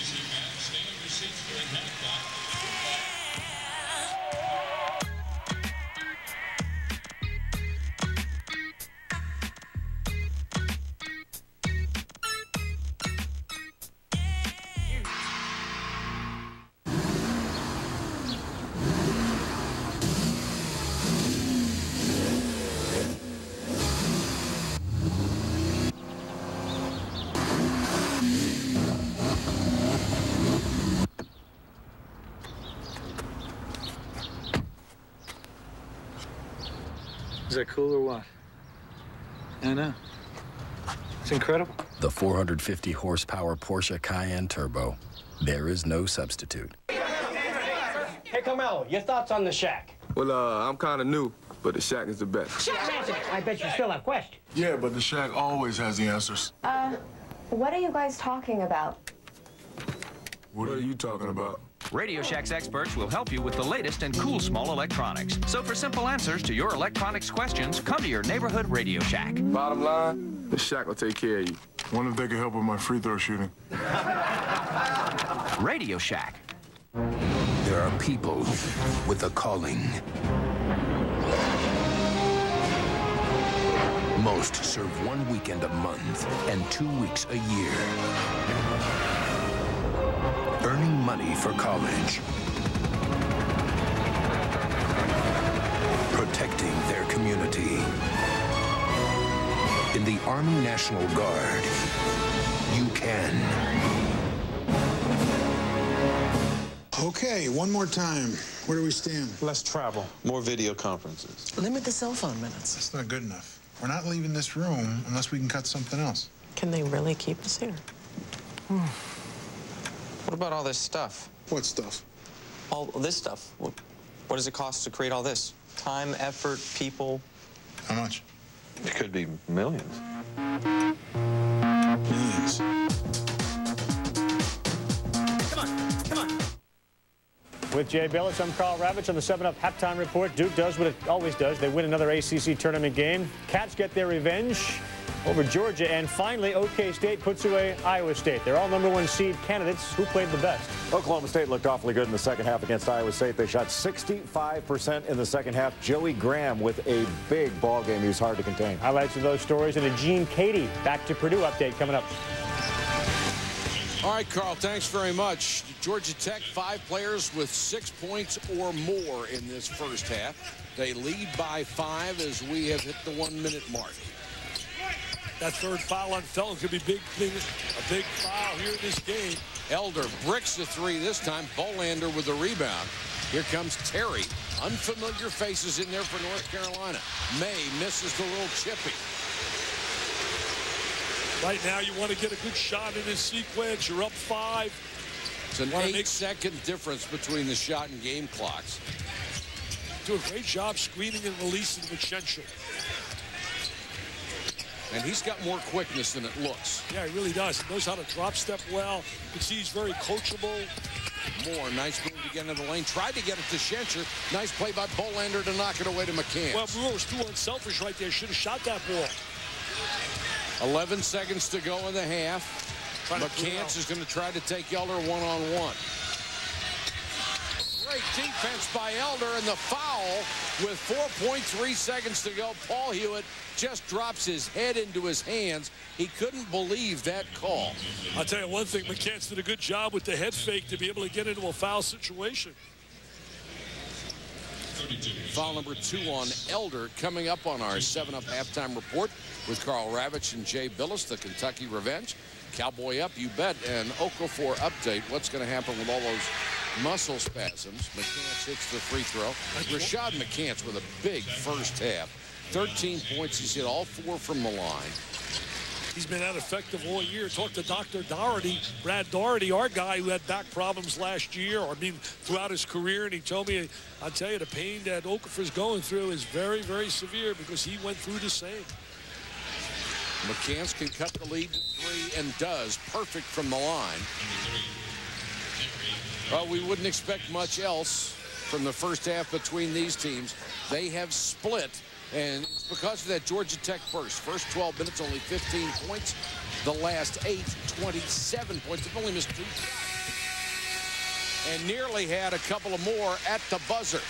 Is that cool or what? I know. It's incredible. The 450 horsepower Porsche Cayenne Turbo. There is no substitute. Hey, Carmelo, your thoughts on the Shack? Well, I'm kind of new, but the Shack is the best. I bet you still have questions. Yeah, but the Shack always has the answers. What are you guys talking about? What are you talking about? Radio Shack's experts will help you with the latest in cool small electronics. So for simple answers to your electronics questions, come to your neighborhood Radio Shack. Bottom line, the Shack will take care of you. Wonder if they can help with my free throw shooting. Radio Shack. There are people with a calling. Most serve 1 weekend a month and 2 weeks a year. Earning money for college. Protecting their community. In the Army National Guard, you can. Okay, one more time. Where do we stand? Less travel, more video conferences. Limit the cell phone minutes. That's not good enough. We're not leaving this room unless we can cut something else. Can they really keep us here? What about all this stuff? What stuff? All this stuff. What does it cost to create all this? Time, effort, people. How much? It could be millions. Millions. Come on. With Jay Billis, I'm Carl Ravitch on the 7-Up Halftime Report. Duke does what it always does. They win another ACC Tournament game. Cats get their revenge over Georgia. And finally, OK State puts away Iowa State. They're all #1 seed candidates. Who played the best? Oklahoma State looked awfully good in the second half against Iowa State. They shot 65% in the second half. Joey Graham with a big ball game. He was hard to contain. Highlights of those stories and a Gene Katie back to Purdue update coming up. All right, Carl, thanks very much. Georgia Tech, 5 players with 6 points or more in this first half. They lead by 5 as we have hit the 1-minute mark. That third foul on Felton could be a big foul here in this game. Elder bricks the 3 this time. Bolander with the rebound. Here comes Terry. Unfamiliar faces in there for North Carolina. May misses the little chippy. Right now, you want to get a good shot in this sequence. You're up 5. It's an 8-second difference between the shot and game clocks. Do a great job screening and releasing with Schenscher. And he's got more quickness than it looks. Yeah, he really does. He knows how to drop step well. You can see he's very coachable. More nice move to get into the lane. Tried to get it to Schenscher. Nice play by Bolander to knock it away to McCants. Well, Brewer was too unselfish right there. Should have shot that ball. 11 seconds to go in the half. McCants is going to try to take Elder one-on-one. Great defense by Elder, and the foul with 4.3 seconds to go. Paul Hewitt just drops his head into his hands. He couldn't believe that call. I'll tell you one thing, McCants did a good job with the head fake to be able to get into a foul situation. Foul number 2 on Elder coming up on our 7-Up halftime report with Carl Ravitch and Jay Billis, the Kentucky Revenge. Cowboy up, you bet. And Okafor update. What's going to happen with all those muscle spasms? McCants hits the free throw. Rashad McCants with a big first half. 13 points. He's hit all 4 from the line. He's been that effective all year. Talked to Dr. Doherty, Brad Doherty, our guy who had back problems last year, or I mean throughout his career, and he told me, I'll tell you, the pain that Okafor's going through is very, very severe because he went through the same. McCants can cut the lead to 3 and does. Perfect from the line. Well, we wouldn't expect much else from the first half between these teams. They have split, and it's because of that Georgia Tech burst. First 12 minutes, only 15 points. The last 8, 27 points. They've only missed 2 shots. And nearly had a couple of more at the buzzer.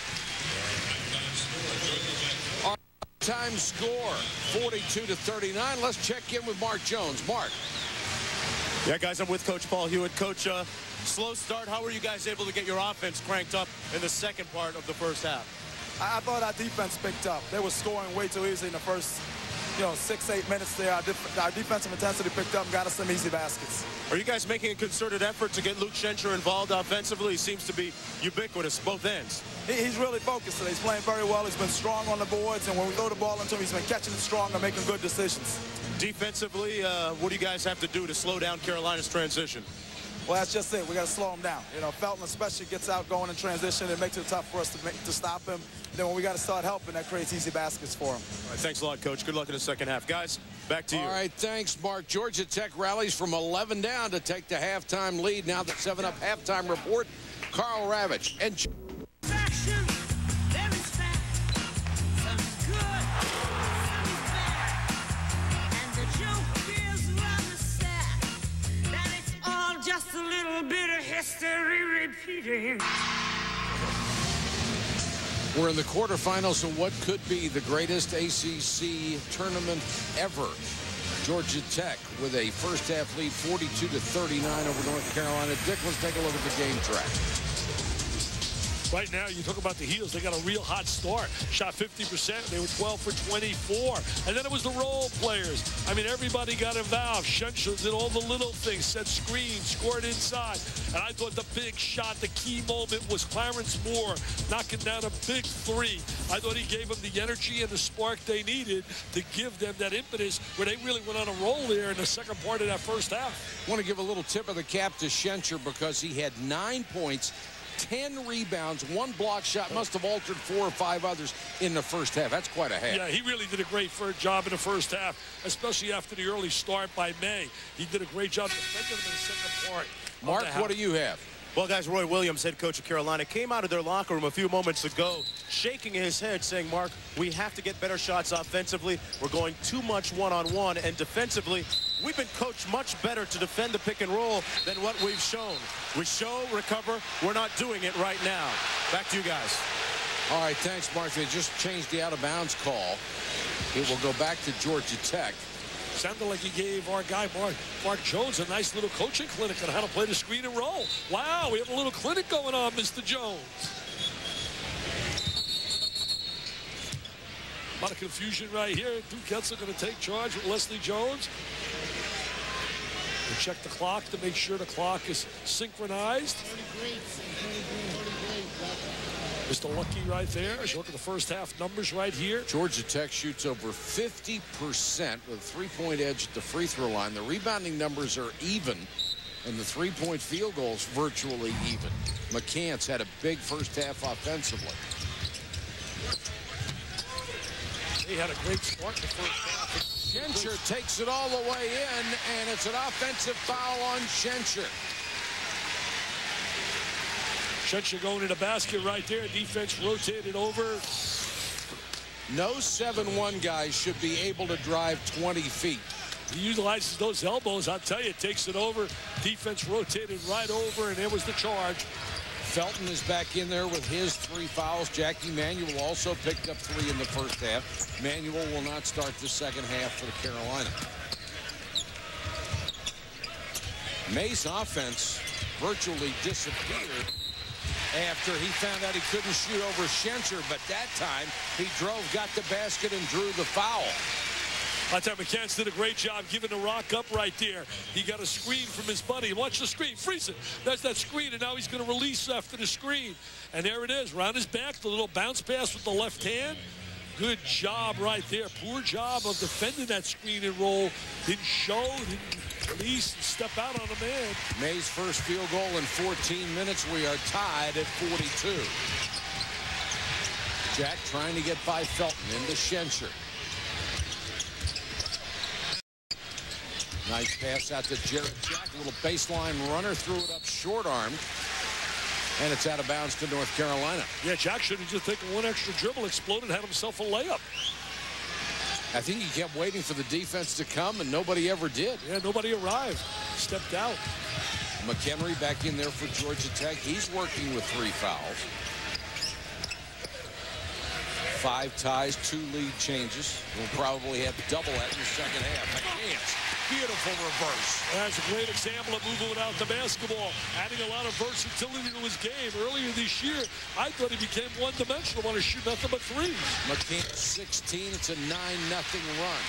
Our time score, 42-39. Let's check in with Mark Jones. Mark. Yeah, guys, I'm with Coach Paul Hewitt. Coach, slow start. How were you guys able to get your offense cranked up in the second part of the first half? I thought our defense picked up. They were scoring way too easy in the first, 6-8 minutes there. Our defensive intensity picked up and got us some easy baskets. Are you guys making a concerted effort to get Luke Schenscher involved offensively? He seems to be ubiquitous, both ends. He's really focused today. He's playing very well. He's been strong on the boards, and when we throw the ball into him, he's been catching it strong and making good decisions. Defensively, what do you guys have to do to slow down Carolina's transition? Well, that's just it. We got to slow him down. Felton especially gets out going in transition. It makes it tough for us to stop him. Then when we got to start helping, that creates easy baskets for him. All right, thanks a lot, Coach. Good luck in the second half. Guys, back to you. All right, thanks, Mark. Georgia Tech rallies from 11 down to take the halftime lead. Now the 7-Up halftime report. Carl Ravitch and just a little bit of history repeating. we're in the quarterfinals of what could be the greatest ACC tournament ever. Georgia Tech with a first half lead, 42-39 over North Carolina. Dick, let's take a look at the game track. Right now, you talk about the Heels. They got a real hot start. Shot 50%. They were 12 for 24. And then it was the role players. I mean, everybody got involved. Schenscher did all the little things, set screens, scored inside. And I thought the big shot, the key moment was Clarence Moore knocking down a big 3. I thought he gave them the energy and the spark they needed to give them that impetus where they really went on a roll there in the second part of that first half. I want to give a little tip of the cap to Schenscher because he had 9 points, 10 rebounds, 1 block shot, must have altered 4 or 5 others in the first half. That's quite a half. Yeah, he really did a great job in the first half, especially after the early start by May. He did a great job defending them in the second part. Mark, what do you have? Well, guys, Roy Williams, head coach of Carolina, came out of their locker room a few moments ago, shaking his head, saying, Mark, we have to get better shots offensively. We're going too much one-on-one, and defensively, we've been coached much better to defend the pick and roll than what we've shown. We show, recover. We're not doing it right now. Back to you guys. All right, thanks, Mark. They just changed the out-of-bounds call. It will go back to Georgia Tech. Sounded like he gave our guy, Mark Jones, a nice little coaching clinic on how to play the screen and roll. Wow, we have a little clinic going on, Mr. Jones. A lot of confusion right here. Duquette's going to take charge with Leslie Jones. We'll check the clock to make sure the clock is synchronized. Mr. Lucky right there. As you look at the first half numbers right here. Georgia Tech shoots over 50% with a 3-point edge at the free throw line. The rebounding numbers are even, and the 3-point field goals virtually even. McCants had a big first half offensively. He had a great start in the first half. Schenscher takes it all the way in, and it's an offensive foul on Schenscher. Schenscher going to the basket right there. Defense rotated over. No 7-1 guys should be able to drive 20 feet. He utilizes those elbows. I'll tell you, takes it over. Defense rotated right over, and there was the charge. Felton is back in there with his 3 fouls. Jackie Manuel also picked up 3 in the first half. Manuel will not start the second half for Carolina. May's offense virtually disappeared after he found out he couldn't shoot over Schenscher, but that time he drove, got the basket, and drew the foul. I tell you, McCants did a great job giving the rock up right there. He got a screen from his buddy. Watch the screen. Freeze it. That's that screen, and now he's going to release after the screen. And there it is. Round his back, the little bounce pass with the left hand. Good job right there. Poor job of defending that screen and roll. Didn't show, didn't release, and step out on the man. May's first field goal in 14 minutes. We are tied at 42. Jack trying to get by Felton into Schenscher. Nice pass out to Jarrett Jack. A little baseline runner. Threw it up short-armed. And it's out of bounds to North Carolina. Yeah, Jack should have just taken one extra dribble, exploded, had himself a layup. I think he kept waiting for the defense to come, and nobody ever did. Yeah, nobody arrived. Stepped out. McHenry back in there for Georgia Tech. He's working with 3 fouls. 5 ties, 2 lead changes. We'll probably have double that in the second half. McCants, beautiful reverse. That's a great example of moving without the basketball, adding a lot of versatility to his game. Earlier this year, I thought he became one-dimensional, want to shoot nothing but threes. McCants 16, it's a 9-0 run.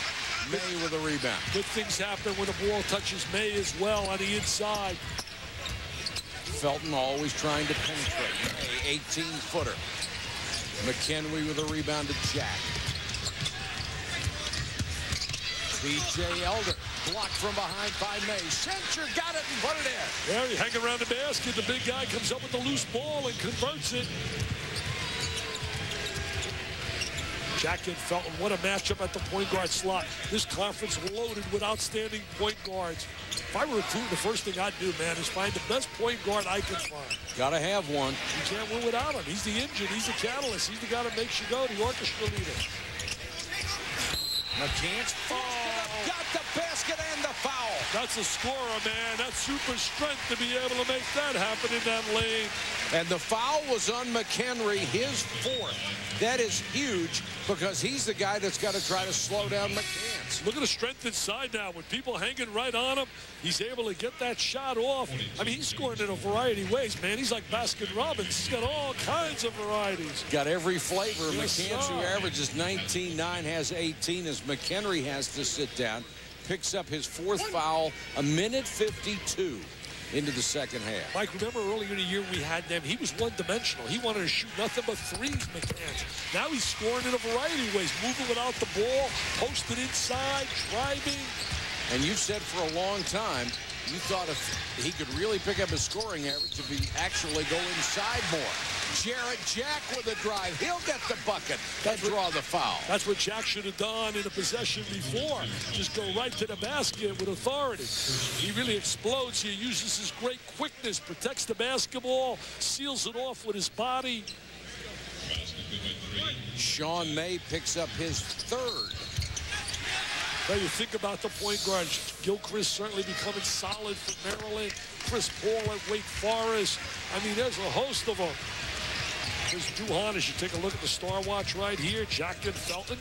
May with a rebound. Good things happen when the ball touches May as well on the inside. Felton always trying to penetrate. May, 18-footer. McHenry with a rebound to Jack. B.J. Elder blocked from behind by May. Schenscher got it and put it in. There, you hang around the basket. The big guy comes up with the loose ball and converts it. Jack and Felton, what a matchup at the point guard slot. This conference loaded with outstanding point guards. If I were recruiting, the first thing I'd do, man, is find the best point guard I can find. Gotta have one. You can't win without him. He's the engine. He's the catalyst. He's the guy that makes you go, the orchestra leader. McCants got the basket and the foul. That's a scorer, man. That's super strength to be able to make that happen in that lane. And the foul was on McHenry, his 4th. That is huge because he's the guy that's got to try to slow down McCants. Look at the strength inside now. With people hanging right on him, he's able to get that shot off. I mean, he's scoring in a variety of ways, man. He's like Baskin-Robbins. He's got all kinds of varieties. Got every flavor. Yes, McCants, sir. who averages 19-9, has 18 as McHenry has to sit down. Picks up his 4th foul, a minute 52 into the second half. Mike, remember earlier in the year we had them. He was one-dimensional. He wanted to shoot nothing but threes, McCants. Now he's scoring in a variety of ways, moving without the ball, posted inside, driving. And you've said for a long time, you thought if he could really pick up his scoring average if he actually go inside more. Jarrett Jack with a drive. He'll get the bucket and draw the foul. That's what Jack should have done in a possession before. Just go right to the basket with authority. He really explodes here, uses his great quickness, protects the basketball, seals it off with his body. Sean May picks up his 3rd. Well, you think about the point guards. Gilchrist certainly becoming solid for Maryland. Chris Paul at Wake Forest. I mean, there's a host of them. There's Drew Hahn, as you take a look at the Star Watch right here. Jack and Felton.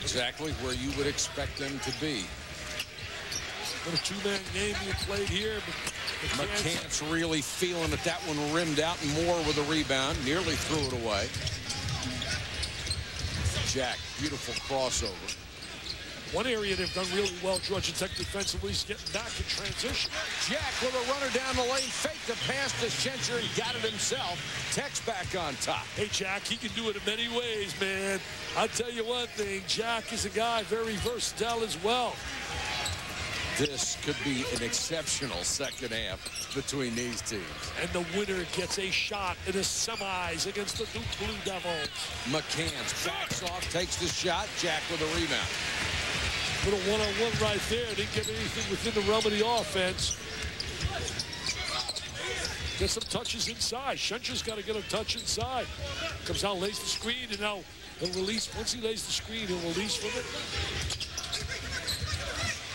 Exactly where you would expect them to be. What a 2-man game you played here. McCants really feeling it. That one rimmed out and more with a rebound. Nearly threw it away. Jack, beautiful crossover. One area they've done really well, Georgia Tech defensively, is getting back in transition. Jack with a runner down the lane, faked the pass to Schenscher and got it himself. Tech's back on top. Hey, Jack, he can do it in many ways, man. I'll tell you one thing, Jack is a guy very versatile as well. This could be an exceptional second half between these teams. And the winner gets a shot in the semis against the Duke Blue Devils. McCants backs off, takes the shot. Jack with a rebound. Little one-on-one right there. Didn't get anything within the realm of the offense. Get some touches inside. Schenscher's got to get a touch inside. Comes out, lays the screen, and now he'll release. Once he lays the screen, he'll release from it.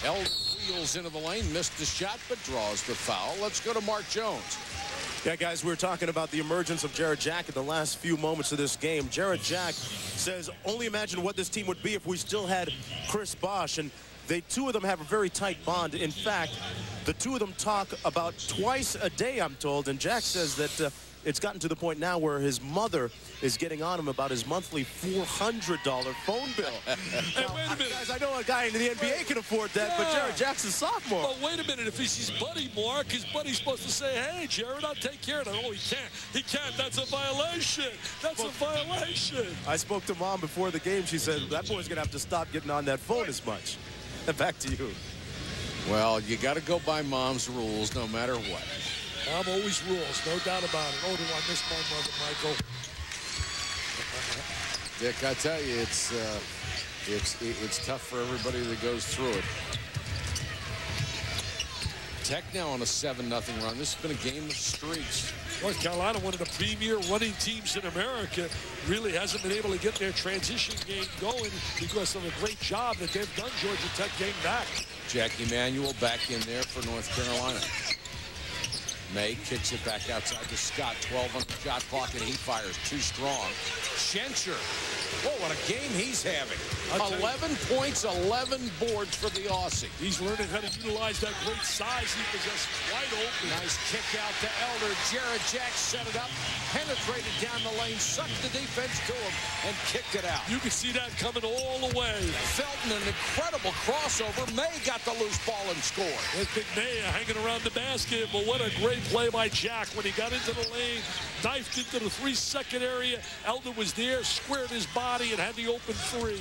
Elder wheels into the lane, missed the shot, but draws the foul. Let's go to Mark Jones. Yeah, guys, we were talking about the emergence of Jarrett Jack in the last few moments of this game. Jarrett Jack says, only imagine what this team would be if we still had Chris Bosh. And the two of them have a very tight bond. In fact, the two of them talk about twice a day, I'm told. And Jack says that it's gotten to the point now where his mother is getting on him about his monthly $400 phone bill. Hey, now, wait a minute. Guys, I know a guy in the NBA can afford that, but Jarrett Jack's a sophomore. Well, wait a minute. If he's his buddy, Mark, his buddy's supposed to say, hey, Jarrett, I'll take care of that. Oh, he can't. He can't. That's a violation. That's a violation. I spoke to Mom before the game. She said, that boy's going to have to stop getting on that phone as much. Back to you. Well, you got to go by Mom's rules no matter what. Mom always rules, no doubt about it. Oh, do I miss my mother, Michael? Dick, I tell you, it's tough for everybody that goes through it. Tech now on a 7-0 run. This has been a game of streaks. North Carolina, one of the premier running teams in America, really hasn't been able to get their transition game going because of a great job that they've done Georgia Tech getting back. Jack Emanuel back in there for North Carolina. May kicks it back outside to Scott. 12 on the shot clock, and he fires too strong. Schenscher. Whoa, what a game he's having. 11 points, 11 boards for the Aussie. He's learning how to utilize that great size he possesses. Wide open. Nice kick out to Elder. Jarrett Jack set it up, penetrated down the lane, sucked the defense to him, and kicked it out. You can see that coming all the way. Felton, an incredible crossover. May got the loose ball and scored. With Big May hanging around the basket, but what a great play by Jack when he got into the lane, knifed into the 3-second area. Elder was there, squared his body, and had the open 3.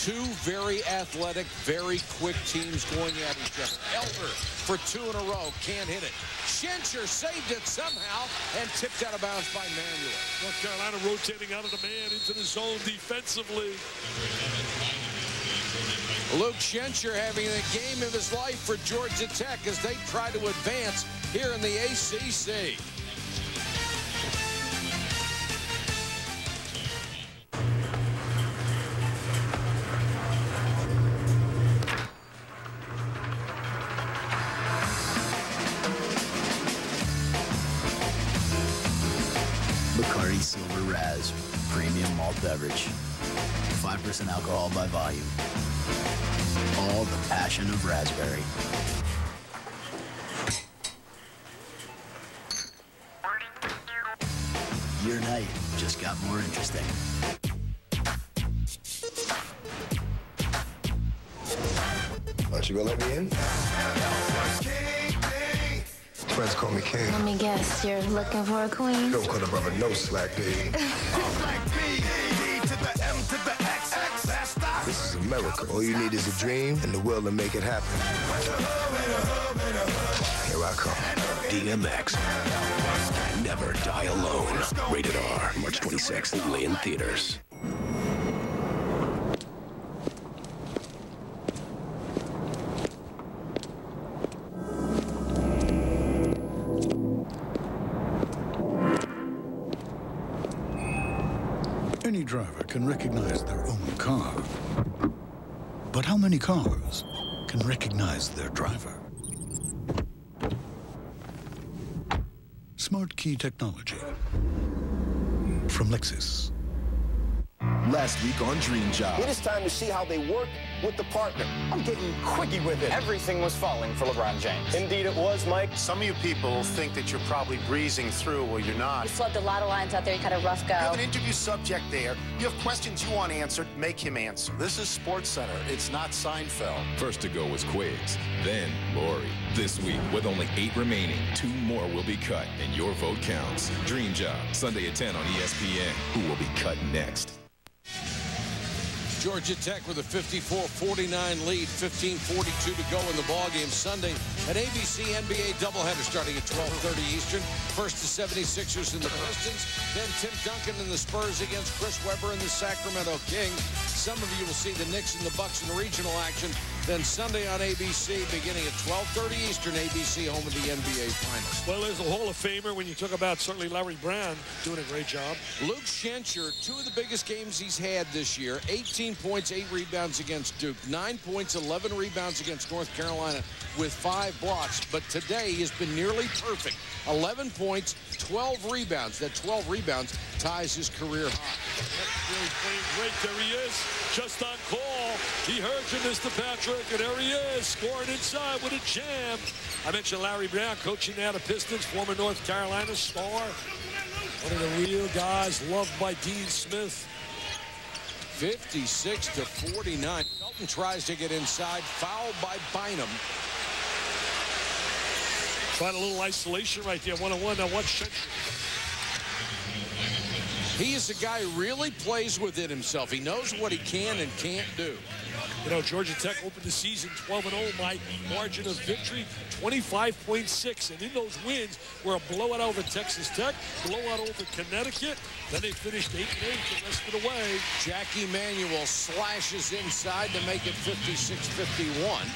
Two very athletic, very quick teams going at each other. Elder for 2 in a row, can't hit it. Schenscher saved it somehow and tipped out of bounds by Manuel. North Carolina rotating out of the man into the zone defensively. Luke Schenscher having the game of his life for Georgia Tech as they try to advance here in the ACC. Bacardi Silver Raz, premium malt beverage. 5% alcohol by volume. All the passion of raspberry. Your night just got more interesting. Aren't you gonna let me in? Friends call me king. Let me guess, you're looking for a queen? Don't cut a brother no slack, baby. This is America. All you need is a dream and the will to make it happen. Here I come. DMX. Never Die Alone. Rated R. March 26th, only in theaters. Any driver can recognize their own car. But how many cars can recognize their driver? Smart key technology from Lexus. Last week on Dream Job. It is time to see how they work with the partner. I'm getting quickie with it. Everything was falling for LeBron James. Indeed it was, Mike. Some of you people think that you're probably breezing through. Well, you're not. You flubbed a lot of lines out there. You had a rough go. You have an interview subject there. You have questions you want answered. Make him answer. This is SportsCenter. It's not Seinfeld. First to go was Quiggs, then Lori. This week, with only 8 remaining, 2 more will be cut, and your vote counts. Dream Job, Sunday at 10 on ESPN. Who will be cut next? Georgia Tech with a 54-49 lead, 15:42 to go in the ballgame Sunday. An ABC NBA doubleheader starting at 12:30 Eastern. First the 76ers and the Pistons, then Tim Duncan and the Spurs against Chris Webber and the Sacramento Kings. Some of you will see the Knicks and the Bucks in regional action. Then Sunday on ABC, beginning at 12:30 Eastern, ABC home of the NBA Finals. Well, there's a Hall of Famer when you talk about certainly Larry Brown doing a great job. Luke Schenscher, 2 of the biggest games he's had this year. 18 points, 8 rebounds against Duke. 9 points, 11 rebounds against North Carolina with 5 blocks. But today he has been nearly perfect. 11 points, 12 rebounds. That 12 rebounds ties his career high. Really playing great. There he is, just on call. He heard you, Mr. Patrick, and there he is, scoring inside with a jam. I mentioned Larry Brown, coaching now the Pistons, former North Carolina star. One of the real guys loved by Dean Smith. 56-49. Felton tries to get inside, fouled by Bynum. Trying a little isolation right there, one-on-one. Now watch Schenscher. He is a guy who really plays within himself. He knows what he can and can't do. You know, Georgia Tech opened the season 12-0 by margin of victory, 25.6. And in those wins were a blowout over Texas Tech, blowout over Connecticut. Then they finished 8-8 the rest of the way. Jack Emanuel slashes inside to make it 56-51.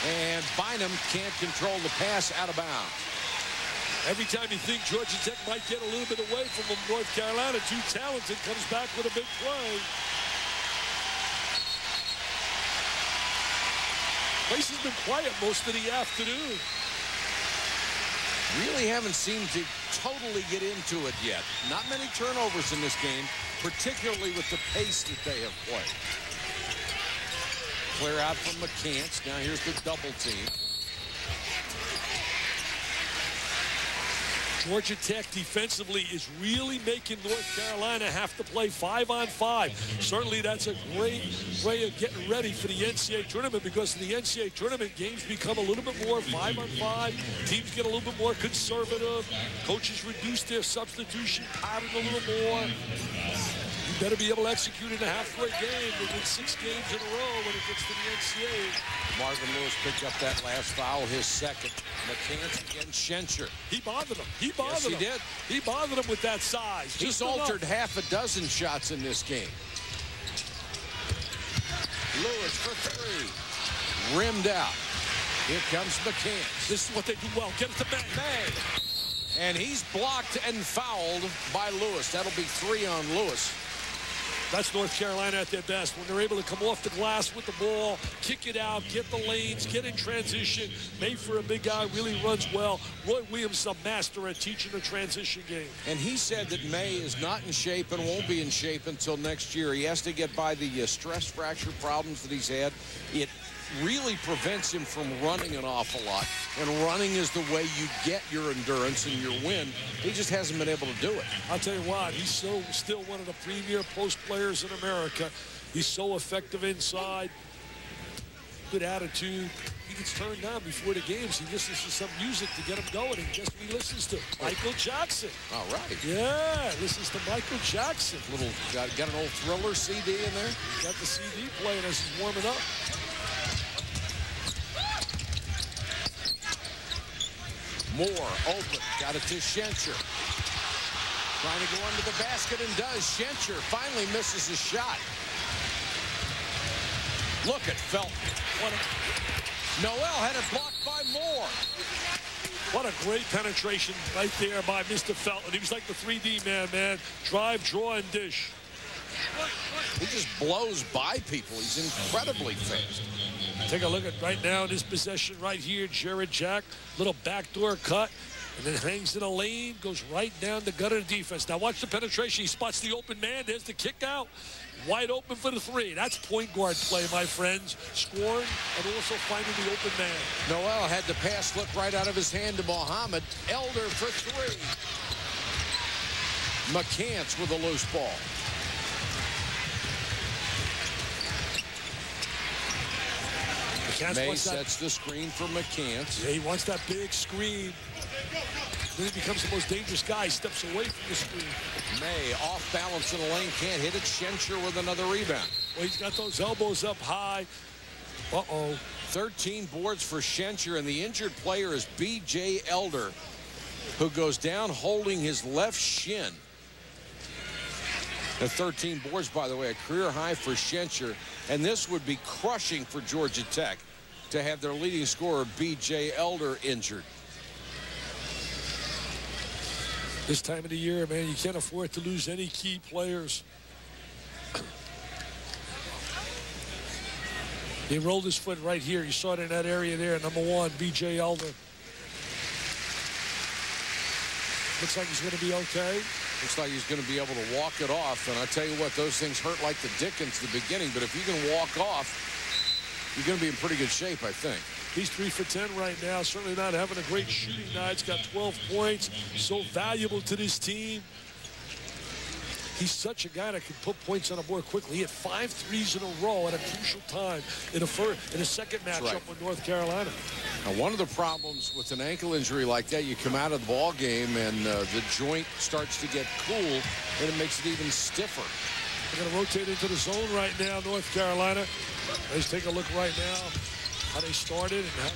And Bynum can't control the pass out of bounds. Every time you think Georgia Tech might get a little bit away from them, North Carolina, too talented, comes back with a big play. Place has been quiet most of the afternoon. Really haven't seemed to totally get into it yet. Not many turnovers in this game, particularly with the pace that they have played. Clear out from McCants. Now here's the double team. Georgia Tech defensively is really making North Carolina have to play 5-on-5. Certainly that's a great way of getting ready for the NCAA tournament, because in the NCAA tournament, games become a little bit more 5-on-5. Teams get a little bit more conservative. Coaches reduce their substitution pattern a little more. You better be able to execute in a halfway game within 6 games in a row when it gets to the NCAA. Marvin Lewis picked up that last foul, his second. McCants against Schenscher. He bothered him. He bothered him. He did. He bothered him with that size. He's altered half a dozen shots in this game. Lewis for 3. Rimmed out. Here comes McCants. This is what they do well. Get it to May. And he's blocked and fouled by Lewis. That'll be 3 on Lewis. That's North Carolina at their best, when they're able to come off the glass with the ball, kick it out, get the lanes, get in transition. May, for a big guy, really runs well. Roy Williams is a master at teaching the transition game. And he said that May is not in shape and won't be in shape until next year. He has to get by the stress fracture problems that he's had. It really prevents him from running an awful lot, and running is the way you get your endurance and your win. He just hasn't been able to do it. I'll tell you what, he's still one of the premier post players in America. He's so effective inside, good attitude. He gets turned down before the games. He listens to some music to get him going, and guess what he listens to? Michael Jackson. All right. Yeah, listens to Michael Jackson. Got an old Thriller CD in there? Got the CD playing as he's warming up. Moore open, got it to Schenscher. Trying to go under the basket and does. Schenscher finally misses his shot. Look at Felton. Noel had it blocked by Moore. What a great penetration right there by Mr. Felton. He was like the 3D man. Drive, draw, and dish. He just blows by people. He's incredibly fast. Take a look at right now this possession right here. Jarrett Jack, little backdoor cut, and then hangs in a lane, goes right down the gut of the defense. Now watch the penetration. He spots the open man. There's the kick out. Wide open for the 3. That's point guard play, my friends. Scoring and also finding the open man. Noel had the pass slip right out of his hand to Mohammed. Elder for 3. McCants with a loose ball. May sets the screen for McCants. Yeah, he wants that big screen. Then he becomes the most dangerous guy. He steps away from the screen. May off balance in the lane, can't hit it. Schenscher with another rebound. Well, he's got those elbows up high. 13 boards for Schenscher, and the injured player is B.J. Elder, who goes down holding his left shin. The 13 boards, by the way, a career high for Schenscher, and this would be crushing for Georgia Tech to have their leading scorer, B.J. Elder, injured. This time of the year, man, you can't afford to lose any key players. He rolled his foot right here. You saw it in that area there, number 1, B.J. Elder. Looks like he's going to be okay. Looks like he's going to be able to walk it off. And I tell you what, those things hurt like the dickens at the beginning. But if you can walk off, you're going to be in pretty good shape, I think. He's 3 for 10 right now. Certainly not having a great shooting night. He's got 12 points. So valuable to this team. He's such a guy that can put points on the board quickly. He had 5 threes in a row at a crucial time in a second matchup with North Carolina. Now, one of the problems with an ankle injury like that, you come out of the ball game and the joint starts to get cool, and it makes it even stiffer. They're going to rotate into the zone right now, North Carolina. Let's take a look right now how they started and how.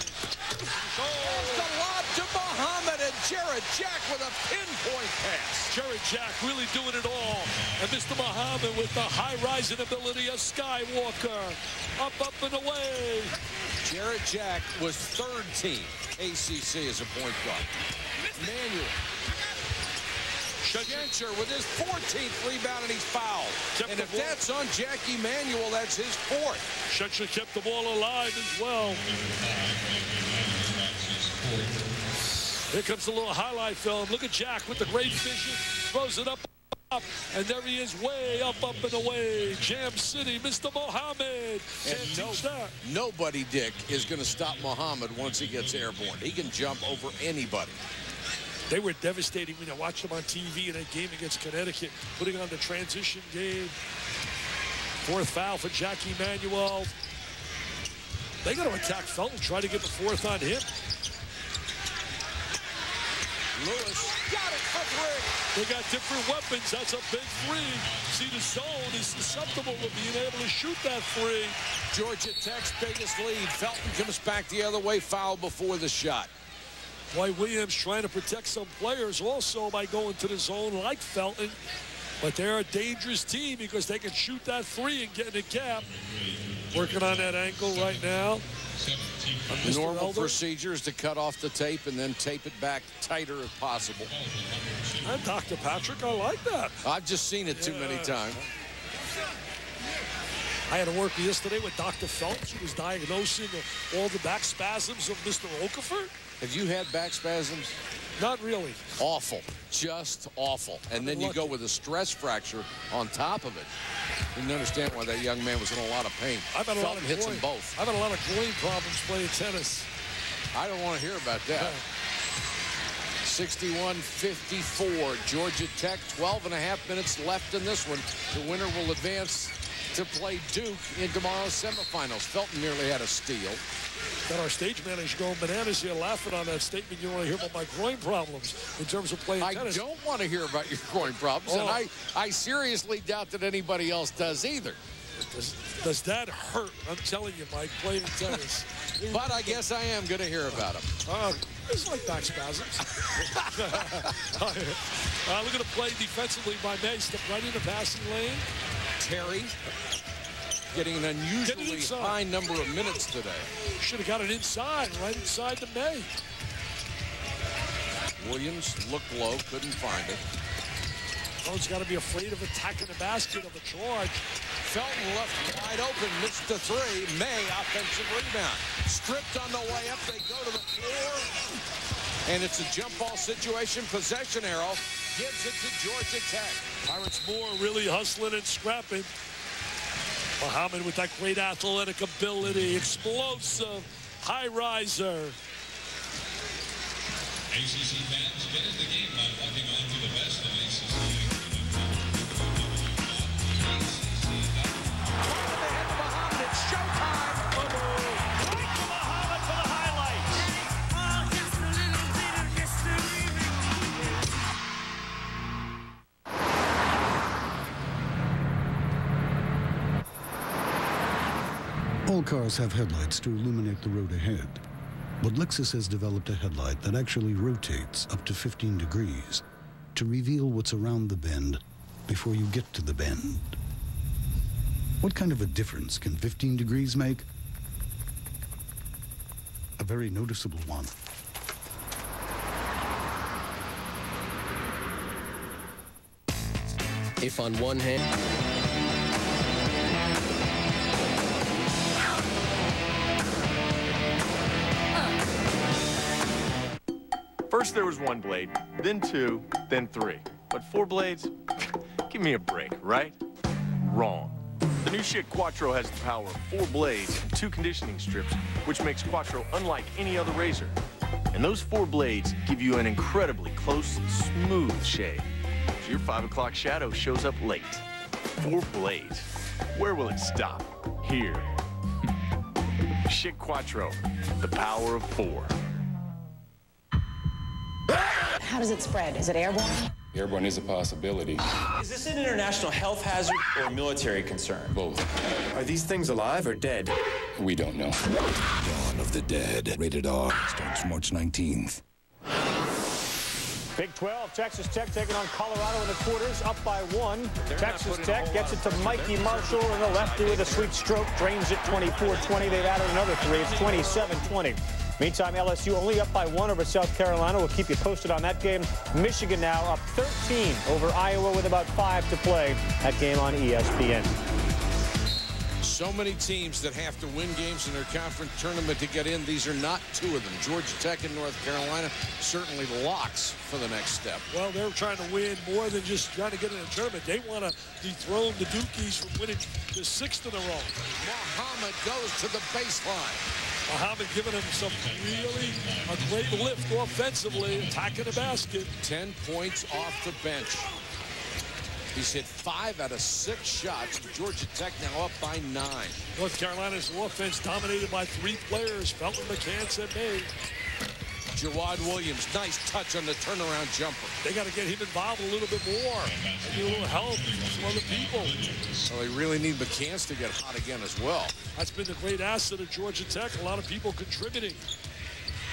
The lob to Muhammad, and Jarrett Jack with a pinpoint pass. Jarrett Jack really doing it all. And Mr. Muhammad with the high-rising ability of Skywalker. Up, and away. Jarrett Jack was third team ACC as a point guard. Manuel. Schenscher with his 14th rebound, and he's fouled. And if that's on Jack Emanuel, that's his fourth. Schenscher kept the ball alive as well. Here comes a little highlight film. Look at Jack with the great vision. Throws it up, and there he is, way up, and away. Jam City, Mr. Muhammad. And nobody, Dick, is going to stop Muhammad once he gets airborne. He can jump over anybody. They were devastating when I watched them on TV in that game against Connecticut, putting on the transition game. Fourth foul for Jack Emanuel. They got to attack Felton, try to get the fourth on him. Lewis got it for three. They got different weapons. That's a big three. See, the zone is susceptible to being able to shoot that three. Georgia Tech's biggest lead. Felton comes back the other way, foul before the shot. Dwight Williams trying to protect some players also by going to the zone like Felton. But they're a dangerous team because they can shoot that three and get in a gap. Working on that ankle right now. Normal procedure is to cut off the tape and then tape it back tighter if possible. And Dr. Patrick, I like that. I've just seen it too many times. I had to work yesterday with Dr. Phelps, who was diagnosing all the back spasms of Mr. Okafor. Have you had back spasms? Not really. Awful. Just awful. And then you go with a stress fracture on top of it. You can understand why that young man was in a lot of pain. I've had a lot of hits them both. I've had a lot of groin problems playing tennis. I don't want to hear about that. 61-54. Georgia Tech, 12.5 minutes left in this one. The winner will advance to play Duke in tomorrow's semifinals. Felton nearly had a steal. Got our stage manager going bananas here laughing on that statement. You want to hear about my groin problems in terms of playing tennis. I don't want to hear about your groin problems, and I seriously doubt that anybody else does either. Does that hurt? I'm telling you, Mike, playing tennis. But I guess I am going to hear about them. It's like back spasms. Look at the play defensively by May. Step right in the passing lane. Terry getting an unusually high number of minutes today. Should have got it inside, right inside the May. Williams looked low, couldn't find it. He's got to be afraid of attacking the basket of a charge. Felton left wide open, missed the three. May, offensive rebound. Stripped on the way up, they go to the floor. And it's a jump ball situation, possession arrow. Gives it to Georgia Tech. Pirates Moore really hustling and scrapping. Muhammad with that great athletic ability, explosive, high riser. ACC fans get in the game by walking on to the best of ACC. Muhammad, it's showtime. Point to Muhammad for the highlights. All cars have headlights to illuminate the road ahead. But Lexus has developed a headlight that actually rotates up to 15 degrees to reveal what's around the bend before you get to the bend. What kind of a difference can 15 degrees make? A very noticeable one. If on one hand... First there was one blade, then two, then three. But four blades? Give me a break, right? Wrong. The new Schick Quattro has the power of 4 blades and 2 conditioning strips, which makes Quattro unlike any other razor. And those 4 blades give you an incredibly close, smooth shave. So your 5 o'clock shadow shows up late. 4 blades. Where will it stop? Here. Schick Quattro, the power of 4. How does it spread? Is it airborne? Airborne is a possibility. Is this an international health hazard or a military concern? Both. Are these things alive or dead? We don't know. Dawn of the Dead. Rated R. Starts March 19th. Big 12, Texas Tech taking on Colorado in the quarters, up by 1. Texas Tech gets it to Mikey Marshall in the lefty with a sweet stroke, drains it 24-20. They've added another 3. It's 27-20. Meantime, LSU only up by 1 over South Carolina. We'll keep you posted on that game. Michigan now up 13 over Iowa with about 5 to play. That game on ESPN. So many teams that have to win games in their conference tournament to get in. These are not 2 of them. Georgia Tech and North Carolina certainly locks for the next step. Well, they're trying to win more than just trying to get in a tournament. They want to dethrone the Dukies from winning the 6th in a row. Muhammad goes to the baseline. Muhammad giving him some really a great lift offensively, attacking the basket. 10 points off the bench. He's hit 5 out of 6 shots. Georgia Tech now up by 9. North Carolina's offense dominated by 3 players. Felton, McCants, and May. Jawad Williams, nice touch on the turnaround jumper. They got to get him involved a little bit more. And need a little help from some other people. Well, they really need McCants to get hot again as well. That's been the great asset of Georgia Tech. A lot of people contributing.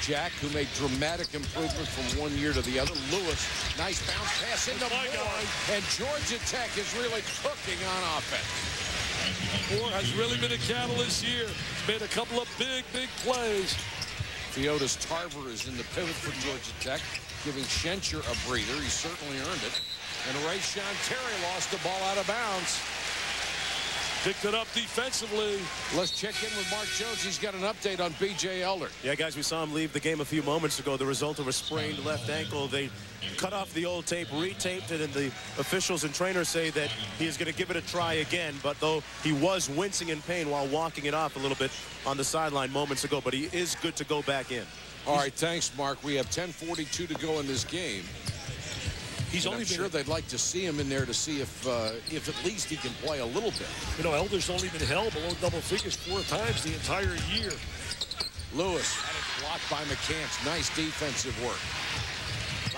Jack, who made dramatic improvement from one year to the other. Lewis, nice bounce pass into Moore. And Georgia Tech is really cooking on offense. Moore has really been a catalyst here. He's made a couple of big plays. Theodis Tarver is in the pivot for Georgia Tech, giving Schenscher a breather. He certainly earned it. And Rayshawn Terry lost the ball out of bounds. Picked it up defensively. Let's check in with Mark Jones. He's got an update on B.J. Elder. Yeah, guys, we saw him leave the game a few moments ago. The result of a sprained left ankle. They cut off the old tape, retaped it, and the officials and trainers say that he is going to give it a try again. But though he was wincing in pain while walking it off a little bit on the sideline moments ago, but he is good to go back in. All right, thanks, Mark. We have 10:42 to go in this game. I'm sure they'd like to see him in there to see if at least he can play a little bit. You know, Elder's only been held below double figures 4 times the entire year. Lewis had it blocked by McCants. Nice defensive work.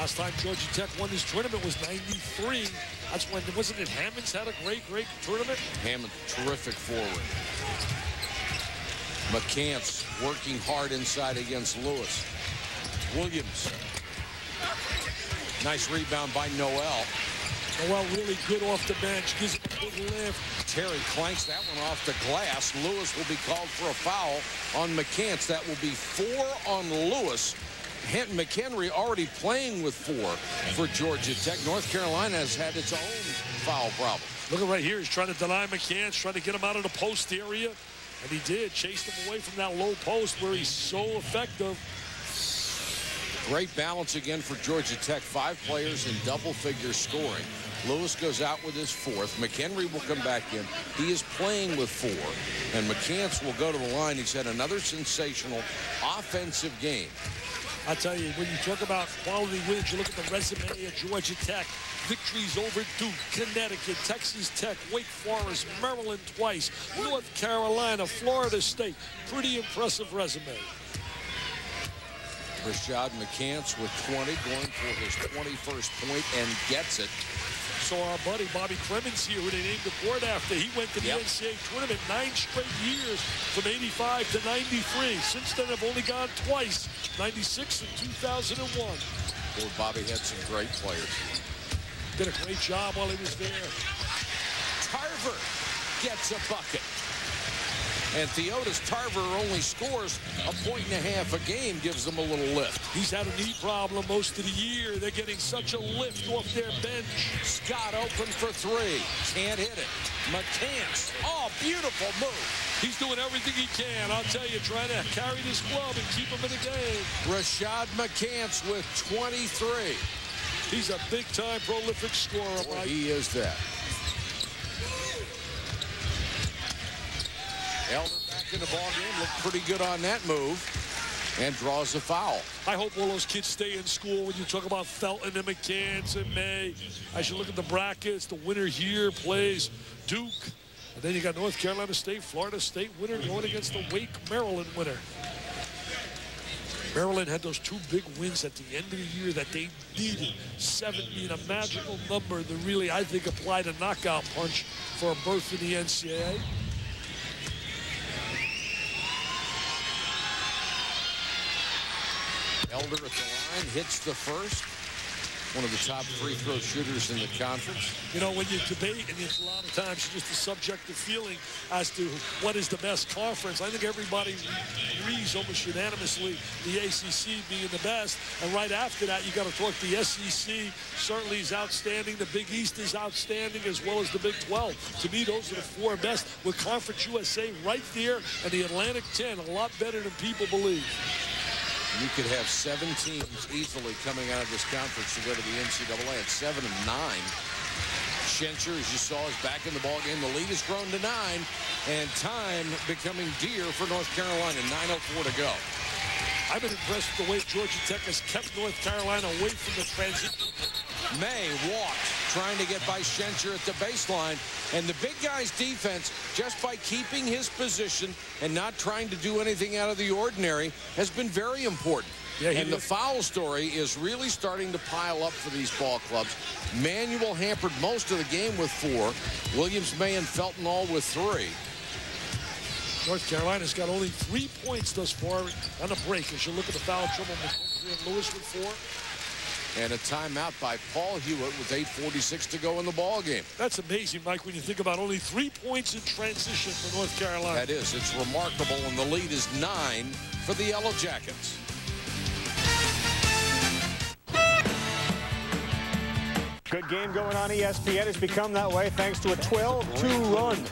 Last time Georgia Tech won this tournament was '93. That's when, wasn't it, Hammond's had a great tournament? Hammond, terrific forward. McCants working hard inside against Lewis. Williams. Nice rebound by Noel. Noel really good off the bench. Gives him a good lift. Terry clanks that one off the glass. Lewis will be called for a foul on McCants. That will be 4 on Lewis. McHenry already playing with 4 for Georgia Tech. North Carolina has had its own foul problem. Look at right here. He's trying to deny McCants, trying to get him out of the post area. And he did. Chased him away from that low post where he's so effective. Great balance again for Georgia Tech. 5 players in double figure scoring. Lewis goes out with his 4th. McHenry will come back in. He is playing with 4. And McCants will go to the line. He's had another sensational offensive game. I tell you, when you talk about quality wins, you look at the resume of Georgia Tech. Victories over Duke, Connecticut, Texas Tech, Wake Forest, Maryland twice, North Carolina, Florida State. Pretty impressive resume. Rashad McCants with 20, going for his 21st point and gets it. So our buddy Bobby Clemens here, who they named the board after, he went to the NCAA tournament 9 straight years from '85 to '93. Since then, I've only gone twice, '96 and 2001. Boy, Bobby had some great players. Did a great job while he was there. Tarver gets a bucket. And Theodis Tarver only scores 1.5 points a game, gives them a little lift. He's had a knee problem most of the year. They're getting such a lift off their bench. Scott open for 3. Can't hit it. McCants. Oh, beautiful move. He's doing everything he can. I'll tell you, trying to carry this club and keep him in the game. Rashad McCants with 23. He's a big-time prolific scorer, Mike. He is that. Elder back in the ballgame. Looked pretty good on that move. And draws a foul. I hope all those kids stay in school. When you talk about Felton and McCants and May, I should look at the brackets. The winner here plays Duke. And then you got North Carolina State, Florida State winner going against the Wake, Maryland winner. Maryland had those 2 big wins at the end of the year that they needed. 7 being a magical number that really, I think, applied a knockout punch for a berth in the NCAA. Elder at the line, hits the first. one of the top free throw shooters in the conference. You know, when you debate, and it's a lot of times it's just a subjective feeling as to what is the best conference, I think everybody agrees almost unanimously the ACC being the best. And right after that, you got to talk the SEC certainly is outstanding. The Big East is outstanding, as well as the Big 12. To me, those are the four best, with Conference USA right there and the Atlantic 10 a lot better than people believe. You could have 7 teams easily coming out of this conference to go to the NCAA at 7 and 9. Schenscher, as you saw, is back in the ballgame. The lead has grown to 9, and time becoming dear for North Carolina. 9:04 to go. I've been impressed with the way Georgia Tech has kept North Carolina away from the transition. May walked, trying to get by Schenscher at the baseline. And the big guy's defense, just by keeping his position and not trying to do anything out of the ordinary, has been very important. Yeah, and the foul story is really starting to pile up for these ball clubs. Manuel hampered most of the game with 4. Williams, May, and Felton all with 3. North Carolina's got only 3 points thus far on the break. As you look at the foul trouble, McKenzie and Lewis with 4. And a timeout by Paul Hewitt with 8:46 to go in the ball game. That's amazing, Mike, when you think about only 3 points in transition for North Carolina. That is. It's remarkable, and the lead is 9 for the Yellow Jackets. Good game going on ESPN. Has become that way thanks to a 12-2 run.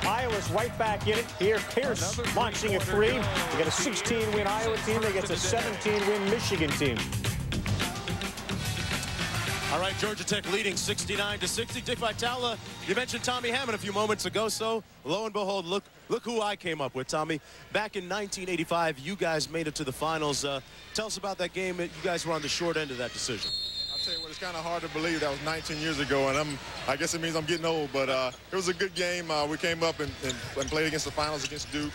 Iowa's right back in it. Here, Pierce launching a 3. They get a 16-win Iowa team. They get a 17-win Michigan team. All right, Georgia Tech leading 69-60. Dick Vitale, you mentioned Tommy Hammond a few moments ago, so lo and behold, look who I came up with, Tommy. Back in 1985, you guys made it to the finals. Tell us about that game. You guys were on the short end of that decision. I'll tell you what, it's kind of hard to believe that was 19 years ago, and I guess it means I'm getting old, but it was a good game. We came up and played against the finals against Duke.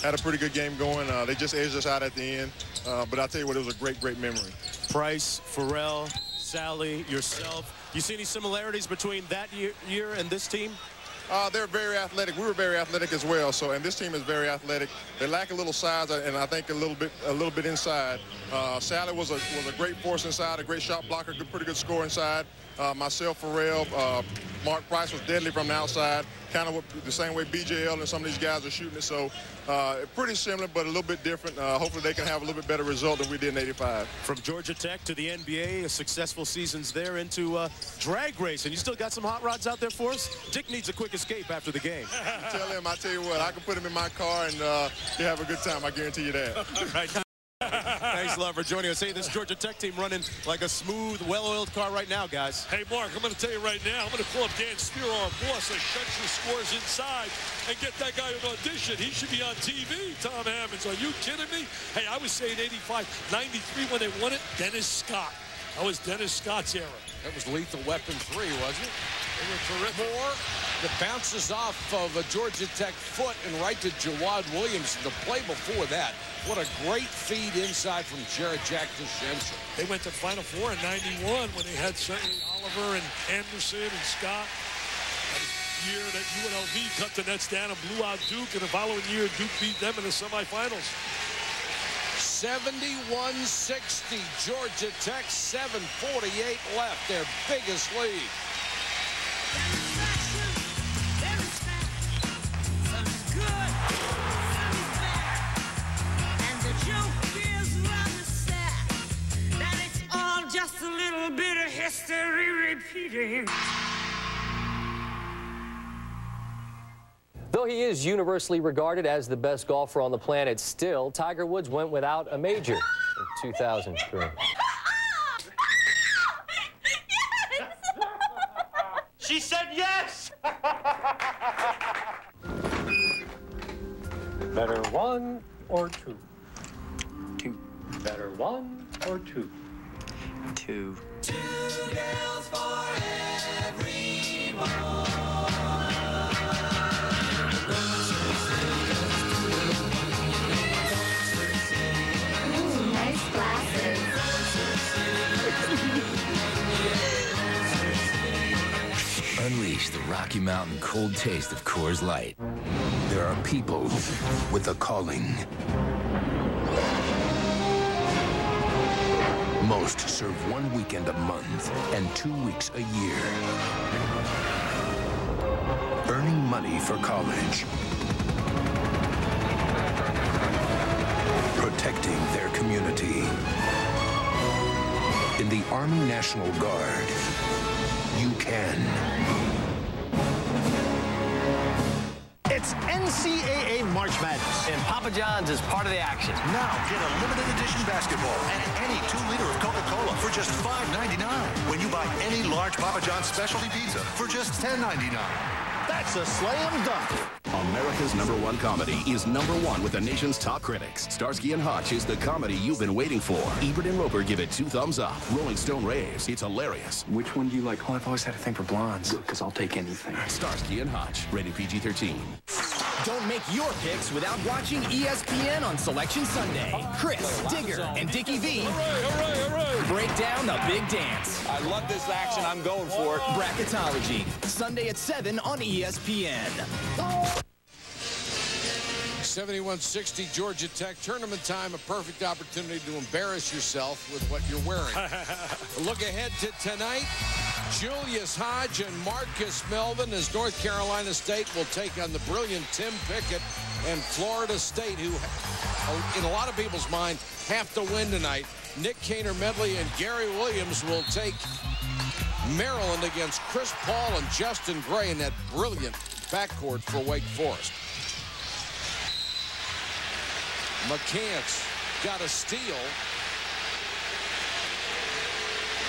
Had a pretty good game going. They just edged us out at the end, but I'll tell you what, it was a great, great memory. Price, Farrell, Sally, yourself. You see any similarities between that year and this team? They're very athletic. We were very athletic as well. So, and this team is very athletic. They lack a little size, and I think a little bit inside. Sally was a great force inside, a great shot blocker, pretty good score inside. Myself, Farrell, Mark Price was deadly from the outside, kind of the same way BJL and some of these guys are shooting it. So pretty similar, but a little bit different. Hopefully they can have a little bit better result than we did in '85. From Georgia Tech to the NBA, successful seasons there into drag race, and you still got some hot rods out there for us? Dick needs a quick escape after the game. Tell him, I tell you what, I can put him in my car and he'll have a good time. I guarantee you that. All right. Thanks, Love, for joining us. Hey, this Georgia Tech team running like a smooth, well-oiled car right now, guys. Hey, Mark, I'm going to tell you right now, I'm going to call up Dan Spear, our boss, as Schenscher scores inside, and get that guy an audition. He should be on TV, Tom Hammonds. Are you kidding me? Hey, I was saying 85, 93 when they won it, Dennis Scott. That was Dennis Scott's era. That was Lethal Weapon 3, wasn't it? They were terrific. Moore that bounces off of a Georgia Tech foot and right to Jawad Williams. The play before that, what a great feed inside from Jarrett Jack to Schenscher. They went to Final Four in '91 when they had certainly Oliver and Anderson and Scott. That year that UNLV cut the nets down and blew out Duke, and the following year Duke beat them in the semifinals. 71-60, Georgia Tech, 7:48 left, their biggest lead. Just a little bit of history repeating. Though he is universally regarded as the best golfer on the planet, still, Tiger Woods went without a major in 2003. She said yes! Better 1 or 2? 2. Better 1 or 2? 2. 2 girls for every boy. Nice glasses. Unleash the Rocky Mountain cold taste of Coors Light. There are people with a calling. Most serve 1 weekend a month and 2 weeks a year. Earning money for college. Protecting their community. In the Army National Guard, you can. It's NCAA March Madness. And Papa John's is part of the action. Now, get a limited edition basketball and any 2-liter of Coca-Cola for just $5.99 when you buy any large Papa John's specialty pizza for just $10.99. That's a slam dunk. America's #1 comedy is #1 with the nation's top critics. Starsky and Hutch is the comedy you've been waiting for. Ebert and Roper give it 2 thumbs up. Rolling Stone raves. It's hilarious. Which one do you like? Oh, I've always had a thing for blondes. Good, because I'll take anything. Starsky and Hutch. Rated PG-13. Don't make your picks without watching ESPN on Selection Sunday. Chris, Digger, and Dickie V break down the big dance. I love this action. I'm going for it. Bracketology. Sunday at 7 on ESPN. 71-60 Georgia Tech. Tournament time, a perfect opportunity to embarrass yourself with what you're wearing. Look ahead to tonight. Julius Hodge and Marcus Melvin as North Carolina State will take on the brilliant Tim Pickett and Florida State, who, in a lot of people's mind, have to win tonight. Nick Kaner-Medley and Gary Williams will take Maryland against Chris Paul and Justin Gray in that brilliant backcourt for Wake Forest. McCants got a steal.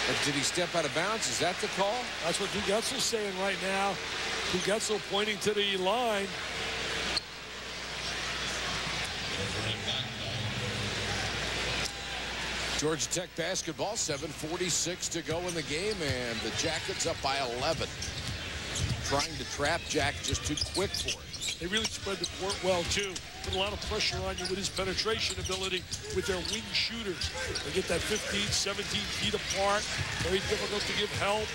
But did he step out of bounds? Is that the call? That's what Dugetzel's saying right now. Dugetzel pointing to the line. Georgia Tech basketball, 7:46 to go in the game, and the Jackets up by 11. Trying to trap Jack, just too quick for it. They really spread the court well, too. Put a lot of pressure on you with his penetration ability with their wing shooters. They get that 15, 17 feet apart. Very difficult to give help.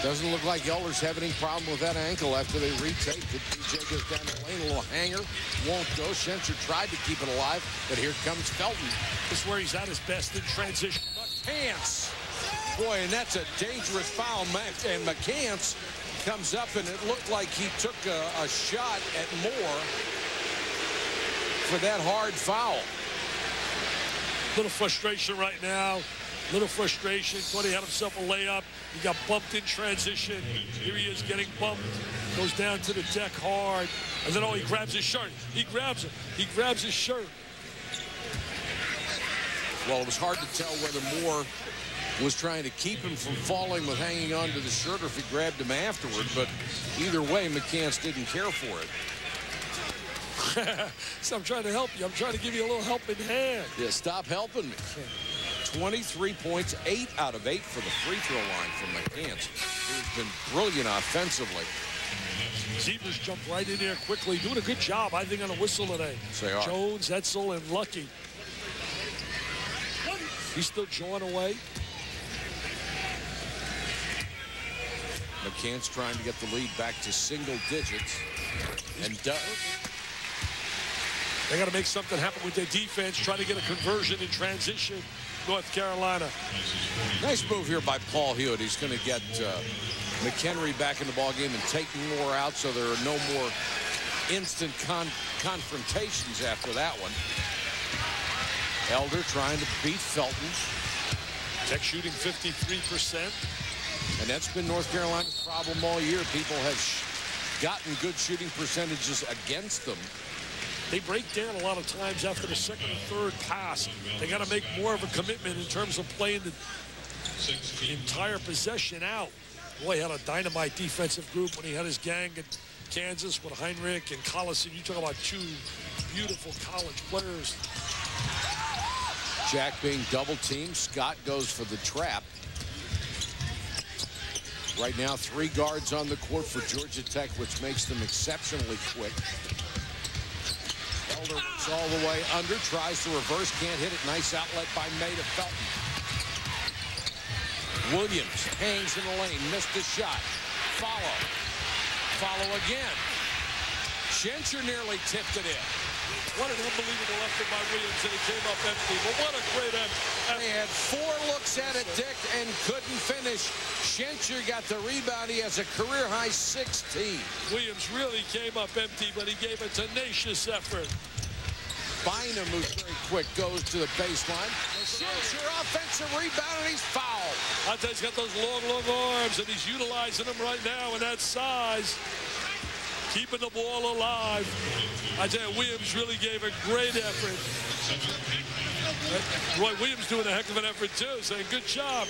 Doesn't look like Elder's having any problem with that ankle after they retaped it. DJ goes down the lane, a little hanger. Won't go. Schenscher tried to keep it alive, but here comes Felton. This is where he's at his best in transition. McCants. Boy, and that's a dangerous foul. And McCants comes up, and it looked like he took a shot at Moore for that hard foul. Little frustration right now. Little frustration. Thought he had himself a layup. He got bumped in transition. Here he is getting bumped. Goes down to the deck hard. And then, oh, he grabs his shirt. He grabs it. He grabs his shirt. Well, it was hard to tell whether Moore was trying to keep him from falling with hanging on to the shirt or if he grabbed him afterward. But either way, McCants didn't care for it. So I'm trying to help you. I'm trying to give you a little helping hand. Yeah, stop helping me. 23 points, 8 out of 8 for the free throw line from McCants. He's been brilliant offensively. Zebras jumped right in there quickly, doing a good job, I think, on a whistle today. Jones, Etzel, and Lucky. He's still jawing away. McCants trying to get the lead back to single digits. And they got to make something happen with their defense, try to get a conversion in transition. North Carolina. Nice move here by Paul Hewitt. He's going to get McHenry back in the ballgame and take Moore out, so there are no more instant confrontations after that one. Elder trying to beat Felton. Tech shooting 53%. And that's been North Carolina's problem all year. People have gotten good shooting percentages against them. They break down a lot of times after the second or third pass. They got to make more of a commitment in terms of playing the entire possession out. Boy, he had a dynamite defensive group when he had his gang in Kansas with Heinrich and Coliseum. You talk about two beautiful college players. Jack being double teamed. Scott goes for the trap. Right now, 3 guards on the court for Georgia Tech, which makes them exceptionally quick. Elder works all the way under, tries to reverse, can't hit it. Nice outlet by May to Felton. Williams hangs in the lane, missed the shot. Follow again. Schenscher nearly tipped it in. What an unbelievable effort by Williams, and it came up empty. But what a great effort. They had 4 looks at it, Dick, and couldn't finish. Schenscher got the rebound. He has a career-high 16. Williams really came up empty, but he gave a tenacious effort. Bynum, who's very quick, goes to the baseline. Schenscher, offensive rebound, and he's fouled. I tell you, he's got those long, long arms, and he's utilizing them right now in that size. Keeping the ball alive. I tell you, Williams really gave a great effort. Roy Williams doing a heck of an effort, too, saying, good job,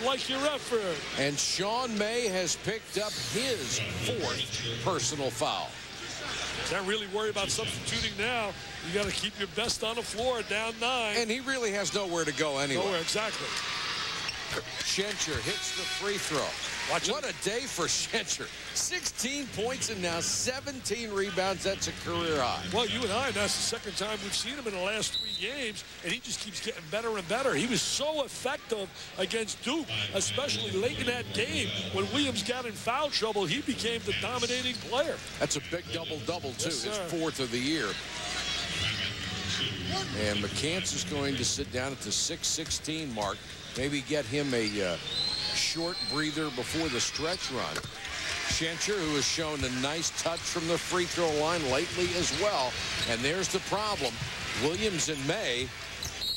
like your effort. And Sean May has picked up his 4th personal foul. Can't really worry about substituting now. You got to keep your best on the floor, down 9. And he really has nowhere to go anyway. Nowhere, exactly. Schenscher hits the free throw. What a day for Schenscher. 16 points and now 17 rebounds. That's a career high. Well, you and I, that's the second time we've seen him in the last 3 games, and he just keeps getting better and better. He was so effective against Duke, especially late in that game. When Williams got in foul trouble, he became the dominating player. That's a big double-double, too. Yes, his 4th of the year. And McCants is going to sit down at the 6:16 mark. Maybe get him a short breather before the stretch run. Schenscher, who has shown a nice touch from the free throw line lately as well. And there's the problem. Williams and May,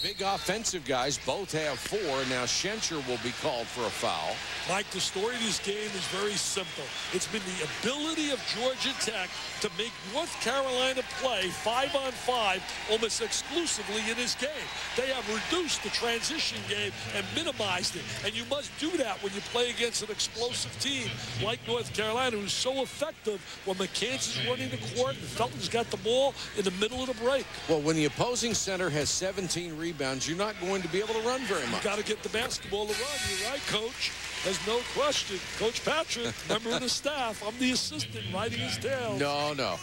big offensive guys, both have 4. Now Schenscher will be called for a foul. Mike, the story of this game is very simple. It's been the ability of Georgia Tech to make North Carolina play 5-on-5 almost exclusively in this game. They have reduced the transition game and minimized it. And you must do that when you play against an explosive team like North Carolina, who's so effective when McCants is running the court and Felton's got the ball in the middle of the break. Well, when the opposing center has 17 rebounds, you're not going to be able to run very much. You got to get the basketball to run. You're right, Coach. There's no question. Coach Patrick, member of the staff. I'm the assistant writing his tale. No. Well,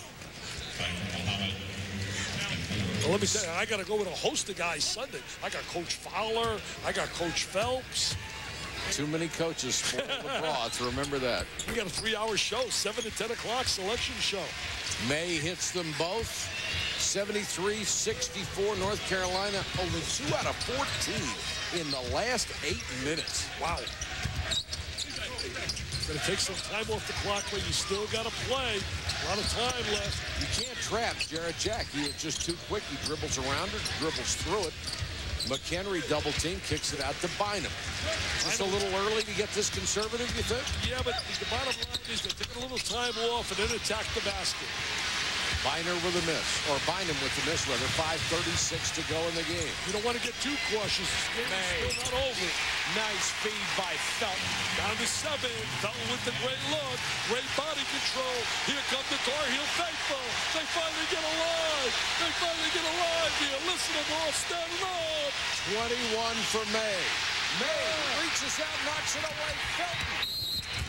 let me tell you, I got to go with a host of guys Sunday. I got Coach Fowler. I got Coach Phelps. Too many coaches spoil the broth. Remember that. We got a 3-hour show, 7 to 10 o'clock selection show. May hits them both. 73-64, North Carolina. Only 2 out of 14 in the last 8 minutes. Wow. Going to take some time off the clock, but you still got to play. A lot of time left. You can't trap Jarrett Jack. He is just too quick. He dribbles around it, dribbles through it. McHenry double team, kicks it out to Bynum. Just a little early to get this conservative, you think? Yeah, but the bottom line is they're taking a little time off and then attack the basket. Bynum with a miss, or Bynum with the miss, rather. 5:36 to go in the game. You don't want to get too cautious. This game is still not over. Nice feed by Felton. Down to 7. Felton with the great look. Great body control. Here come the Tar Heel faithful. They finally get alive. Here, listen to them all standing up. 21 for May. May reaches out, knocks it away. Felton.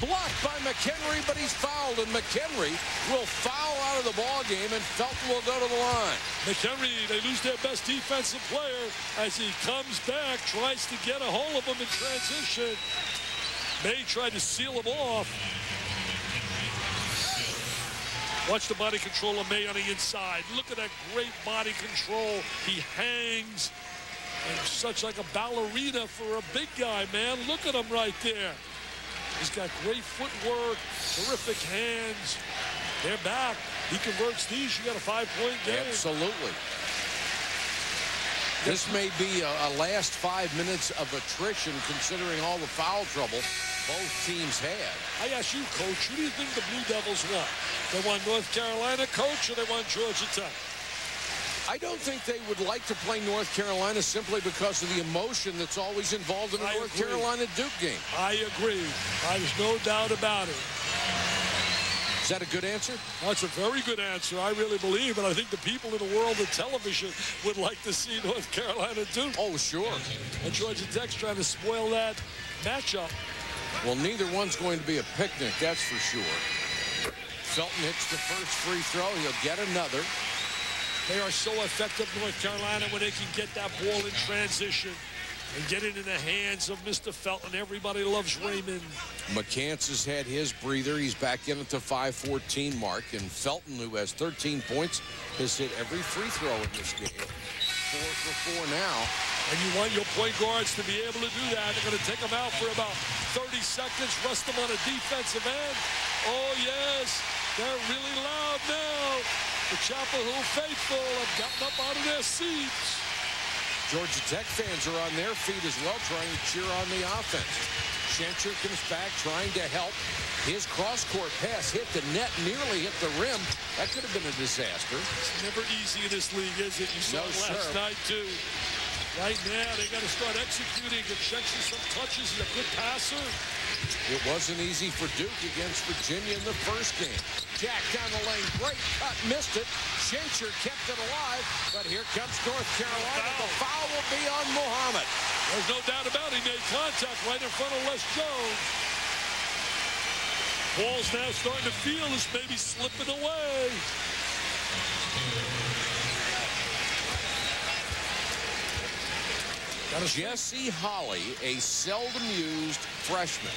Blocked by McHenry, but he's fouled, and McHenry will foul out of the ball game, and Felton will go to the line. McHenry, they lose their best defensive player as he comes back, tries to get a hold of him in transition. May tried to seal him off. Watch the body control of May on the inside. Look at that great body control. He hangs, and such like a ballerina for a big guy, man. Look at him right there. He's got great footwork, terrific hands. They're back. He converts these. You got a 5-point game. Absolutely. This may be a last 5 minutes of attrition, considering all the foul trouble both teams had. I ask you, Coach, who do you think the Blue Devils want? They want North Carolina, Coach, or they want Georgia Tech? I don't think they would like to play North Carolina simply because of the emotion that's always involved in a North Carolina Duke game. I agree. There's no doubt about it. Is that a good answer? That's a very good answer. I really believe, and I think the people in the world of television would like to see North Carolina Duke. Oh, sure. And Georgia Tech's trying to spoil that matchup. Well, neither one's going to be a picnic, that's for sure. Felton hits the first free throw. He'll get another. They are so effective, North Carolina, when they can get that ball in transition. and get it in the hands of Mr. Felton. Everybody loves Raymond. McCants has had his breather. He's back in at the 5-14 mark. And Felton, who has 13 points, has hit every free throw in this game. 4 for 4 now. And you want your point guards to be able to do that. They're going to take them out for about 30 seconds, rest them on a defensive end. Oh, yes, they're really loud now. The Chapel Hill faithful have gotten up out of their seats. Georgia Tech fans are on their feet as well, trying to cheer on the offense. Schenscher comes back, trying to help. His cross-court pass hit the net, nearly hit the rim. That could have been a disaster. It's never easy in this league, is it? You saw it last night, too. Right now, they got to start executing. Give Schenscher some touches. He's a good passer. It wasn't easy for Duke against Virginia in the first game. Jack down the lane, great cut, missed it. Schenscher kept it alive, but here comes North Carolina. The foul will be on Muhammad. There's no doubt about it. He made contact right in front of Les Jones. Ball's now starting to feel this maybe slipping away. Jesse Holley, a seldom-used freshman,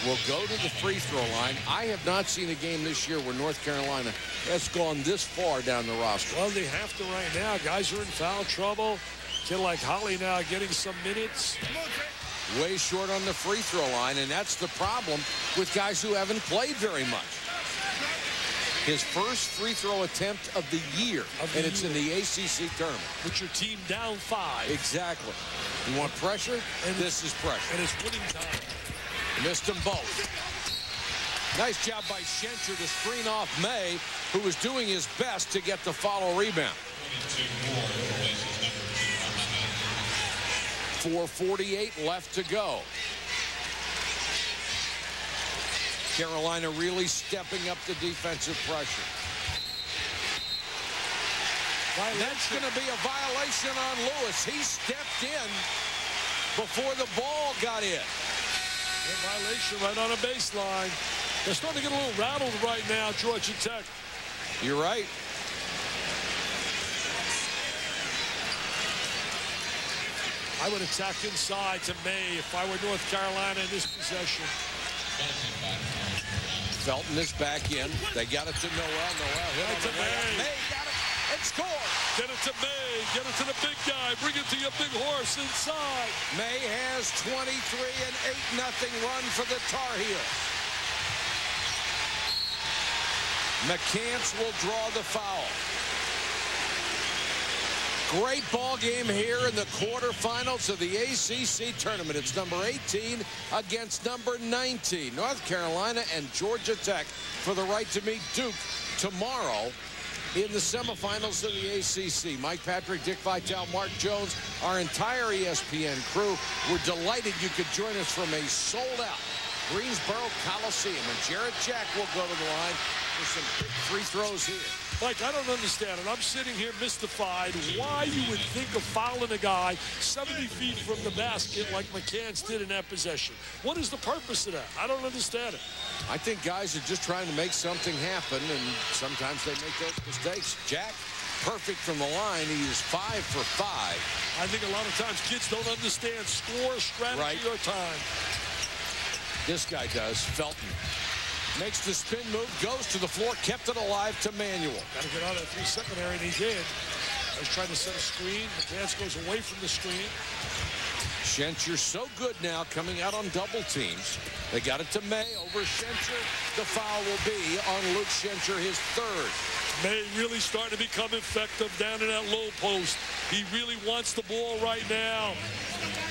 will go to the free throw line. I have not seen a game this year where North Carolina has gone this far down the roster. Well, they have to right now. Guys are in foul trouble. Kid like Holley now getting some minutes. Way short on the free throw line, and that's the problem with guys who haven't played very much. His first free throw attempt of the year, and it's in the ACC tournament. With your team down 5. Exactly. You want pressure? And this is pressure. And it's winning time. Missed them both. Nice job by Schenscher to screen off May, who was doing his best to get the follow rebound. 4:48 left to go. Carolina really stepping up the defensive pressure. That's going to be a violation on Lewis. He stepped in before the ball got in. A violation right on a baseline. They're starting to get a little rattled right now, Georgia Tech. You're right. I would attack inside to May if I were North Carolina in this possession. Felton is back in. They got it to Noel. Noel hit on the way. May got it and scored. Get it to May. Get it to the big guy. Bring it to your big horse inside. May has 23, an 8-0 run for the Tar Heels. McCants will draw the foul. Great ball game here in the quarterfinals of the ACC tournament. It's number 18 against number 19. North Carolina and Georgia Tech for the right to meet Duke tomorrow in the semifinals of the ACC. Mike Patrick, Dick Vitale, Mark Jones, our entire ESPN crew. We're delighted you could join us from a sold-out Greensboro Coliseum. And Jarrett Jack will go to the line for some big free throws here. Mike, I don't understand it. I'm sitting here mystified why you would think of fouling a guy 70 feet from the basket like McCants did in that possession. What is the purpose of that? I don't understand it. I think guys are just trying to make something happen, and sometimes they make those mistakes. Jack, perfect from the line. He is 5 for 5. I think a lot of times kids don't understand score, strategy, or time. This guy does. Felton makes the spin move, goes to the floor, kept it alive to Manuel. Got to get out of that 3-secondary, and he did. I was trying to set a screen. McCants goes away from the screen. Schenscher so good now, coming out on double teams. They got it to May over Schenscher. The foul will be on Luke Schenscher, his 3rd. May really starting to become effective down in that low post. He really wants the ball right now.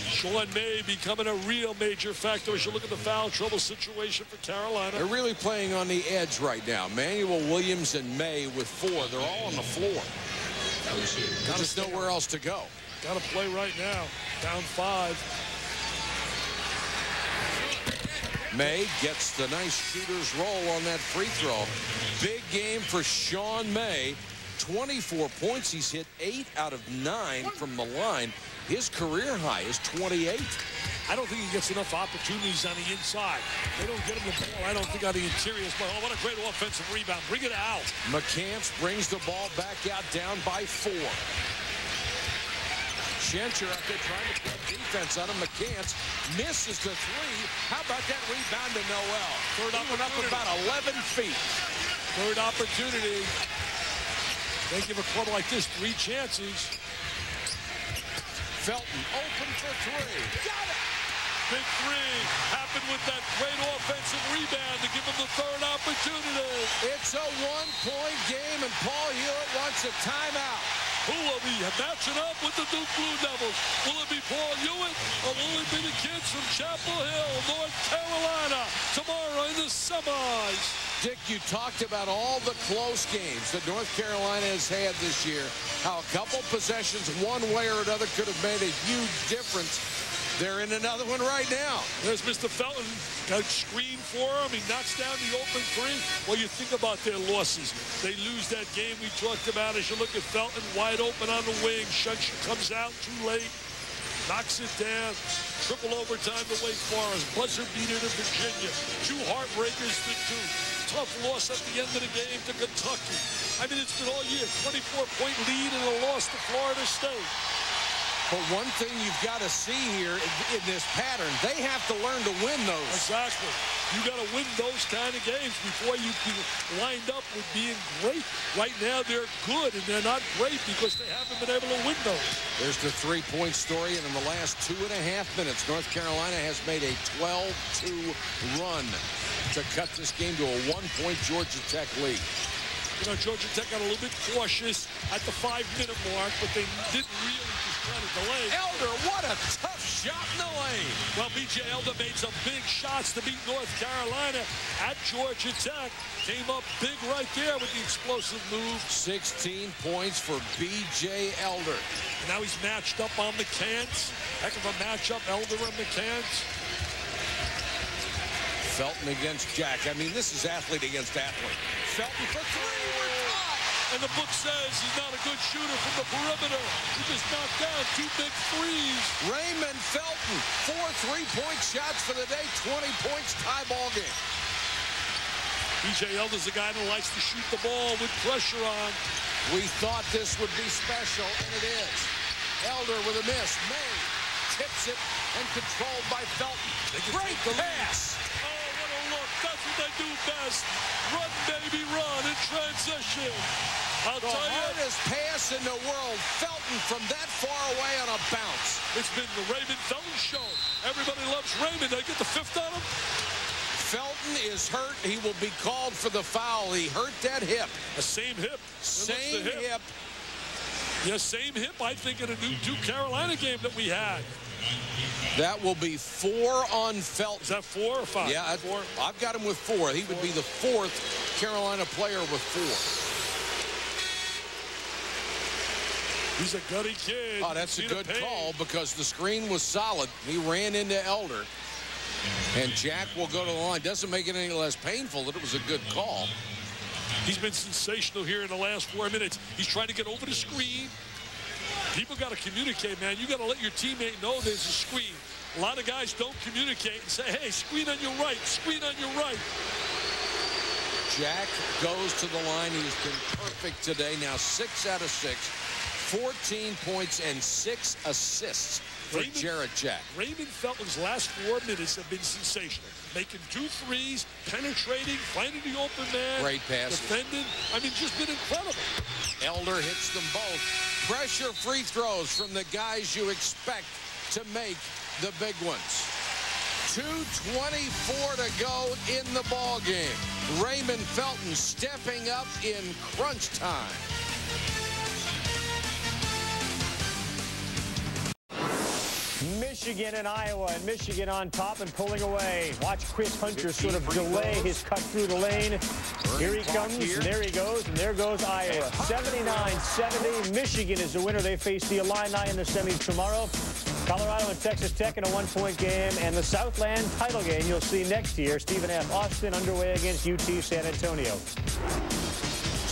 Sean May becoming a real major factor as you look at the foul trouble situation for Carolina. They're really playing on the edge right now. Manuel, Williams, and May with 4. They're all on the floor. There's just nowhere else to go. Got to play right now. Down 5. May gets the nice shooter's roll on that free throw. Big game for Sean May. 24 points. He's hit 8 out of 9 from the line. His career high is 28. I don't think he gets enough opportunities on the inside. They don't get him the ball, I don't think, on the interior. But oh, what a great offensive rebound. Bring it out. McCants brings the ball back out, down by 4. Schenscher out there trying to play defense on him. McCants misses the three. How about that rebound to Noel? Third opportunity. Up about 11 feet. Third opportunity. They give a club like this 3 chances. Felton open for 3. Got it! Big 3 happened with that great offensive rebound to give him the third opportunity. It's a 1-point game, and Paul Hewitt wants a timeout. Who will be matching up with the Duke Blue Devils? Will it be Paul Hewitt, or will it be the kids from Chapel Hill, North Carolina, tomorrow in the semis? Dick, you talked about all the close games that North Carolina has had this year, how a couple possessions one way or another could have made a huge difference. They're in another one right now. There's Mr. Felton. Got a screen for him. He knocks down the open 3. Well, you think about their losses. They lose that game we talked about. As you look at Felton, wide open on the wing. Schenscher comes out too late. Knocks it down. Triple overtime to Wake Forest. Buzzer beater to Virginia. 2 heartbreakers to Duke. Tough loss at the end of the game to Kentucky. I mean, it's been all year. 24-point lead and a loss to Florida State. But one thing you've got to see here in this pattern, they have to learn to win those. Exactly. You got to win those kind of games before you be lined up with being great. Right now, they're good, and they're not great because they haven't been able to win those. There's the 3-point story, and in the last 2.5 minutes, North Carolina has made a 12-2 run to cut this game to a 1-point Georgia Tech lead. You know, Georgia Tech got a little bit cautious at the 5-minute mark, but they didn't really just try to delay. Elder, what a tough shot in the lane. Well, B.J. Elder made some big shots to beat North Carolina at Georgia Tech. Came up big right there with the explosive move. 16 points for B.J. Elder. And now he's matched up on McCants. Heck of a matchup, Elder and McCants. Felton against Jack. I mean, this is athlete against athlete. Felton for 3. We're tied. And the book says he's not a good shooter from the perimeter. He just knocked down 2 big threes. Raymond Felton, 4 3-point shots for the day, 20 points, tie ball game. B.J. Elder's a guy that likes to shoot the ball with pressure on. We thought this would be special, and it is. Elder with a miss. May tips it and controlled by Felton. Great pass. That's what they do best. Run, baby, run in transition. I'll tell you. The hardest pass in the world. Felton from that far away on a bounce. It's been the Raymond Felton show. Everybody loves Raymond. They get the 5th on him. Felton is hurt. He will be called for the foul. He hurt that hip. The same hip. Same hip. Yeah, same hip, I think, in a new Duke Carolina game that we had. That will be 4 on Felton. Is that 4 or 5? Yeah, 4. I've got him with 4. He would be the 4th Carolina player with 4. He's a gutty kid. Oh, that's a good call because the screen was solid. He ran into Elder. And Jack will go to the line. Doesn't make it any less painful that it was a good call. He's been sensational here in the last 4 minutes. He's trying to get over the screen. People got to communicate, man. You got to let your teammate know there's a screen. A lot of guys don't communicate and say, hey, screen on your right, screen on your right. Jack goes to the line. He's been perfect today. Now 6 out of 6, 14 points and 6 assists for Jarrett Jack. Raymond Felton's last 4 minutes have been sensational. Making 2 threes, penetrating, finding the open man. Great passes. Defending. I mean, just been incredible. Elder hits them both. Pressure free throws from the guys you expect to make the big ones. 2:24 to go in the ball game. Raymond Felton stepping up in crunch time. Michigan and Iowa, and Michigan on top and pulling away. Watch Chris Hunter sort of delay his cut through the lane. Here he comes, and there he goes, and there goes Iowa. 79-70. Michigan is the winner. They face the Illini in the semis tomorrow. Colorado and Texas Tech in a 1-point game, and the Southland title game you'll see next year. Stephen F. Austin underway against UT San Antonio.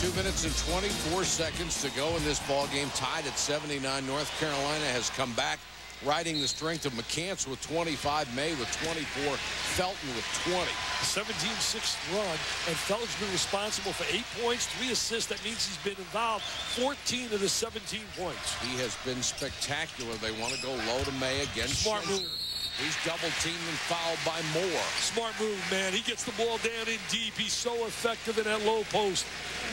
2 minutes and 24 seconds to go in this ball game, tied at 79. North Carolina has come back riding the strength of McCants with 25, May with 24, Felton with 20. 17-6 run, and Felton's been responsible for 8 points, 3 assists. That means he's been involved 14 of the 17 points. He has been spectacular. They want to go low to May against Smart move. He's double-teamed and fouled by Moore. Smart move, man. He gets the ball down in deep. He's so effective in that low post.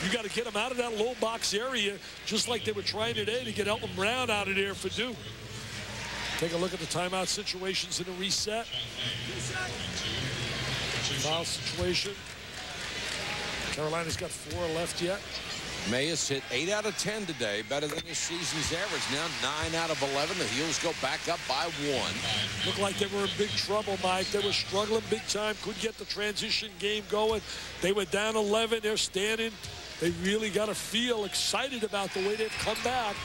You got to get him out of that low box area, just like they were trying today to get Elton Brown out of there for Duke. Take a look at the timeout situations in the reset. Foul situation. Carolina's got 4 left yet. May has hit 8 out of 10 today, better than his season's average. Now 9 out of 11. The Heels go back up by 1. Looked like they were in big trouble, Mike. They were struggling big time. Couldn't get the transition game going. They were down 11. They're standing. They really got to feel excited about the way they've come back.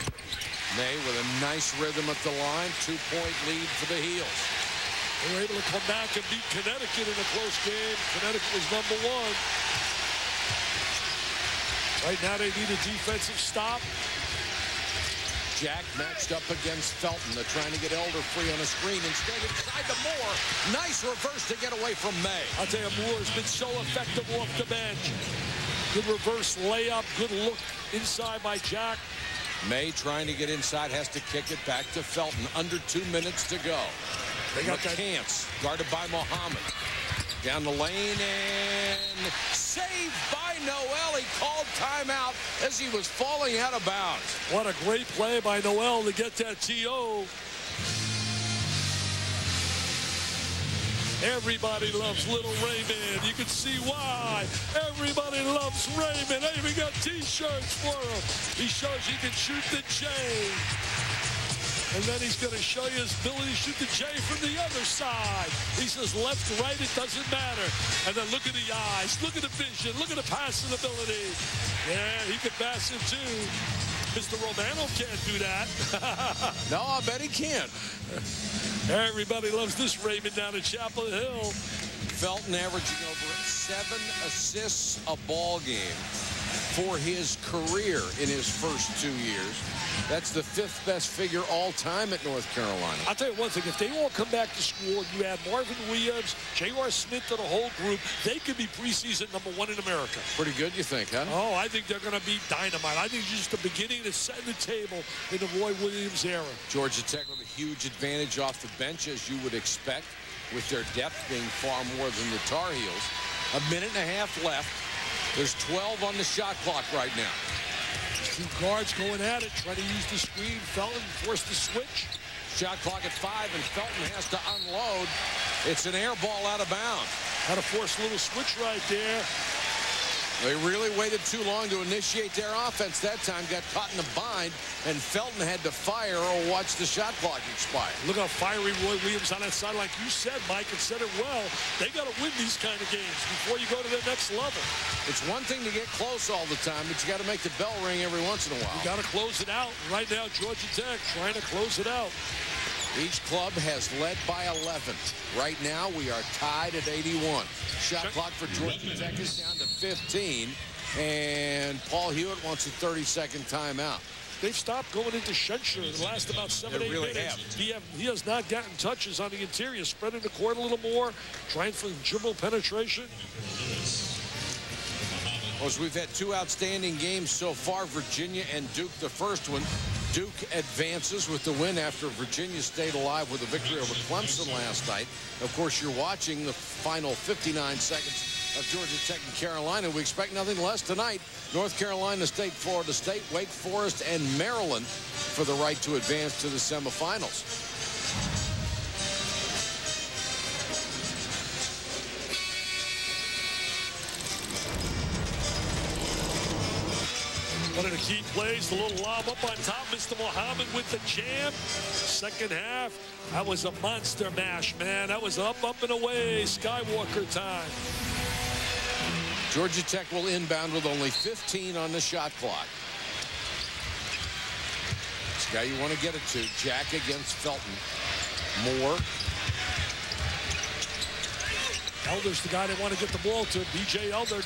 May with a nice rhythm at the line. 2-point lead for the Heels. They were able to come back and beat Connecticut in a close game. Connecticut was #1. Right now they need a defensive stop. Jack matched up against Felton. They're trying to get Elder free on a screen. Instead, inside to Moore. Nice reverse to get away from May. I'll tell you, Moore's been so effective off the bench. Good reverse layup. Good look inside by Jack. May trying to get inside, has to kick it back to Felton. Under 2 minutes to go. They got McCants, guarded by Mohammed. Down the lane and saved by Noel. He called timeout as he was falling out of bounds. What a great play by Noel to get that TO. Everybody loves little Raymond. You can see why. Everybody loves Raymond. They even got T-shirts for him. He shows he can shoot the J. And then he's going to show you his ability to shoot the J from the other side. He says left, right, it doesn't matter. And then look at the eyes, look at the vision, look at the passing ability. Yeah, he can pass it too. Mr. Romano can't do that. No, I bet he can't. Everybody loves this Raymond down at Chapel Hill. Felton averaging over 7 assists a ball game for his career in his first 2 years. That's the 5th best figure all time at North Carolina. I'll tell you one thing, if they all come back to school and you add Marvin Williams, J.R. Smith to the whole group, they could be preseason #1 in America. Pretty good, you think, huh? Oh, I think they're going to be dynamite. I think it's just the beginning to set the table in the Roy Williams era. Georgia Tech with a huge advantage off the bench, as you would expect, with their depth being far more than the Tar Heels. 1.5 minutes left. There's 12 on the shot clock right now. 2 guards going at it, trying to use the screen. Felton forced the switch. Shot clock at 5, and Felton has to unload. It's an air ball out of bounds. Had to force a little switch right there. They really waited too long to initiate their offense that time. Got caught in a bind, and Felton had to fire or watch the shot clock expire. Look how fiery Roy Williams on that side. Like you said, Mike, and said it well. They got to win these kind of games before you go to the next level. It's one thing to get close all the time, but you got to make the bell ring every once in a while. You got to close it out. Right now, Georgia Tech trying to close it out. Each club has led by 11. Right now, we are tied at 81. Shot clock for Georgia Tech is down to 15. And Paul Hewitt wants a 30-second timeout. They've stopped going into Schenscher in the last about 7-8 minutes. He has not gotten touches on the interior. Spreading the court a little more. Trying for dribble penetration. Well, we've had 2 outstanding games so far. Virginia and Duke, the first one. Duke advances with the win after Virginia stayed alive with a victory over Clemson last night. Of course, you're watching the final 59 seconds of Georgia Tech and Carolina. We expect nothing less tonight. North Carolina State, Florida State, Wake Forest, and Maryland for the right to advance to the semifinals. One of the key plays, the little lob up on top. Mr. Mohammed with the jam. Second half, that was a monster mash, man. That was up, and away. Skywalker time. Georgia Tech will inbound with only 15 on the shot clock. This guy you want to get it to. Jack against Felton. Moore. Elder's the guy they want to get the ball to. B.J. Elder.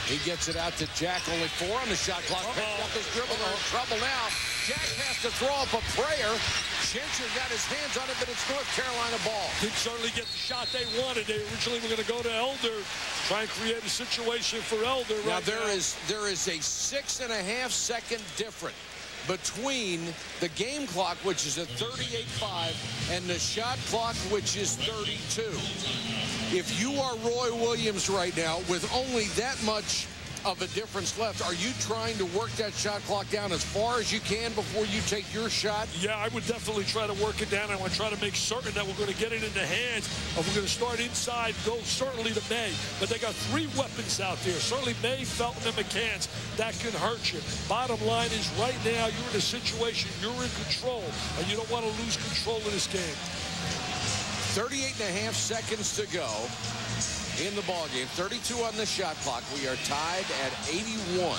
He gets it out to Jack, only 4 on the shot clock. Picked up his dribble, they're in trouble now. Jack has to throw up a prayer. Schenscher got his hands on it, but it's North Carolina ball. Didn't certainly get the shot they wanted. They originally were going to go to Elder, try and create a situation for Elder. Now, there is a 6.5-second difference between the game clock, which is at 38.5, and the shot clock, which is 32. If you are Roy Williams right now, with only that much of a difference left, are you trying to work that shot clock down as far as you can before you take your shot? Yeah, I would definitely try to work it down. I want to try to make certain that we're going to get it in the hands, and we're going to start inside, go certainly to May. But they got 3 weapons out there. Certainly May, Felton, and McCants. That can hurt you. Bottom line is right now you're in a situation, you're in control, and you don't want to lose control of this game. 38.5 seconds to go in the ball game. 32 on the shot clock. We are tied at 81.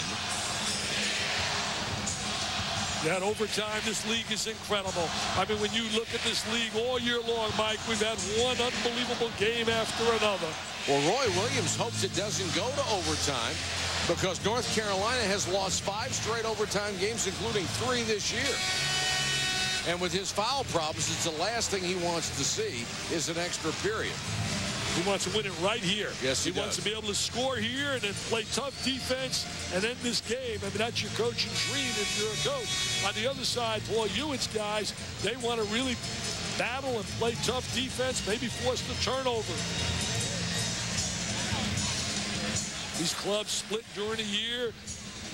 Yeah, at overtime, this league is incredible. I mean, when you look at this league all year long, Mike, we've had one unbelievable game after another. Well, Roy Williams hopes it doesn't go to overtime because North Carolina has lost 5 straight overtime games, including 3 this year. And with his foul problems, it's the last thing he wants to see is an extra period. He wants to win it right here. Yes, he wants to be able to score here and then play tough defense and end this game. I mean, that's your coaching dream if you're a coach. On the other side, Paul Hewitt's guys, they want to really battle and play tough defense, maybe force the turnover. These clubs split during the year.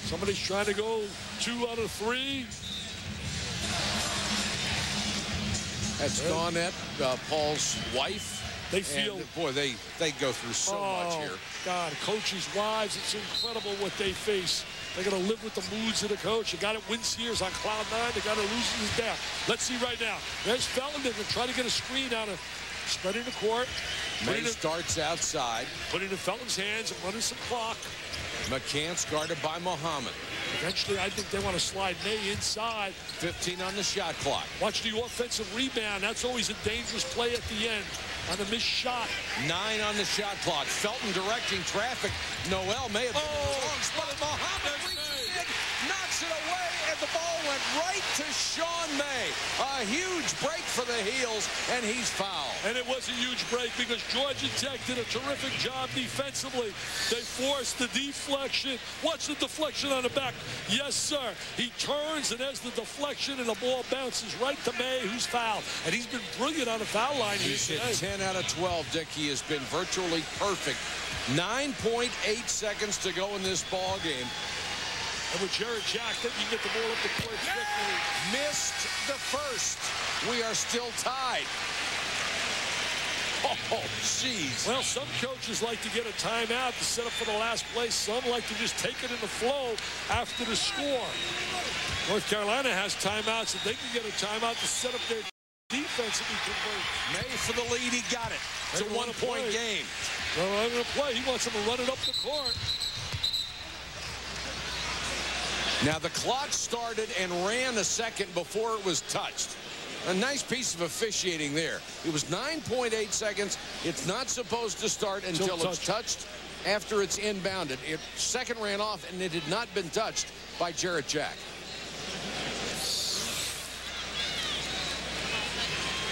Somebody's trying to go 2 out of 3. That's Dawnette, Paul's wife. They feel, and, boy, they go through so much here. God, coaches' wives, it's incredible what they face. They got to live with the moods of the coach. They got it win Sears on cloud 9. They got to lose his down. Let's see right now. There's Felton. They're going to try to get a screen out of spreading the court. May starts outside. Put it in Felton's hands and running some clock. McCants guarded by Muhammad. Eventually, I think they want to slide May inside. 15 on the shot clock. Watch the offensive rebound. That's always a dangerous play at the end on the missed shot. 9 on the shot clock. Felton directing traffic. Noel may have been in the wrong spot. Muhammad reaches in, knocks it away, and the ball went right to Sean May. A huge break for the heels, and he's fouled. And it was a huge break because Georgia Tech did a terrific job defensively. They forced the deflection. Watch the deflection on the back. Yes, sir. He turns, and there's the deflection, and the ball bounces right to May, who's fouled. And he's been brilliant on the foul line. He's hit 10 out of 12, Dick. He has been virtually perfect. 9.8 seconds to go in this ball game. And with Jarrett Jack, then you get the ball up the court quickly. Missed the first. We are still tied. Oh, jeez. Well, some coaches like to get a timeout to set up for the last play. Some like to just take it in the flow after the score. North Carolina has timeouts, and they can get a timeout to set up their defense if he converts. May for the lead. He got it. It's a one-point game. Well, I'm going to play. He wants him to run it up the court. Now, the clock started and ran a second before it was touched. A nice piece of officiating there. It was 9.8 seconds. It's not supposed to start until it's touched after it's inbounded. Second ran off, and it had not been touched by Jarrett Jack.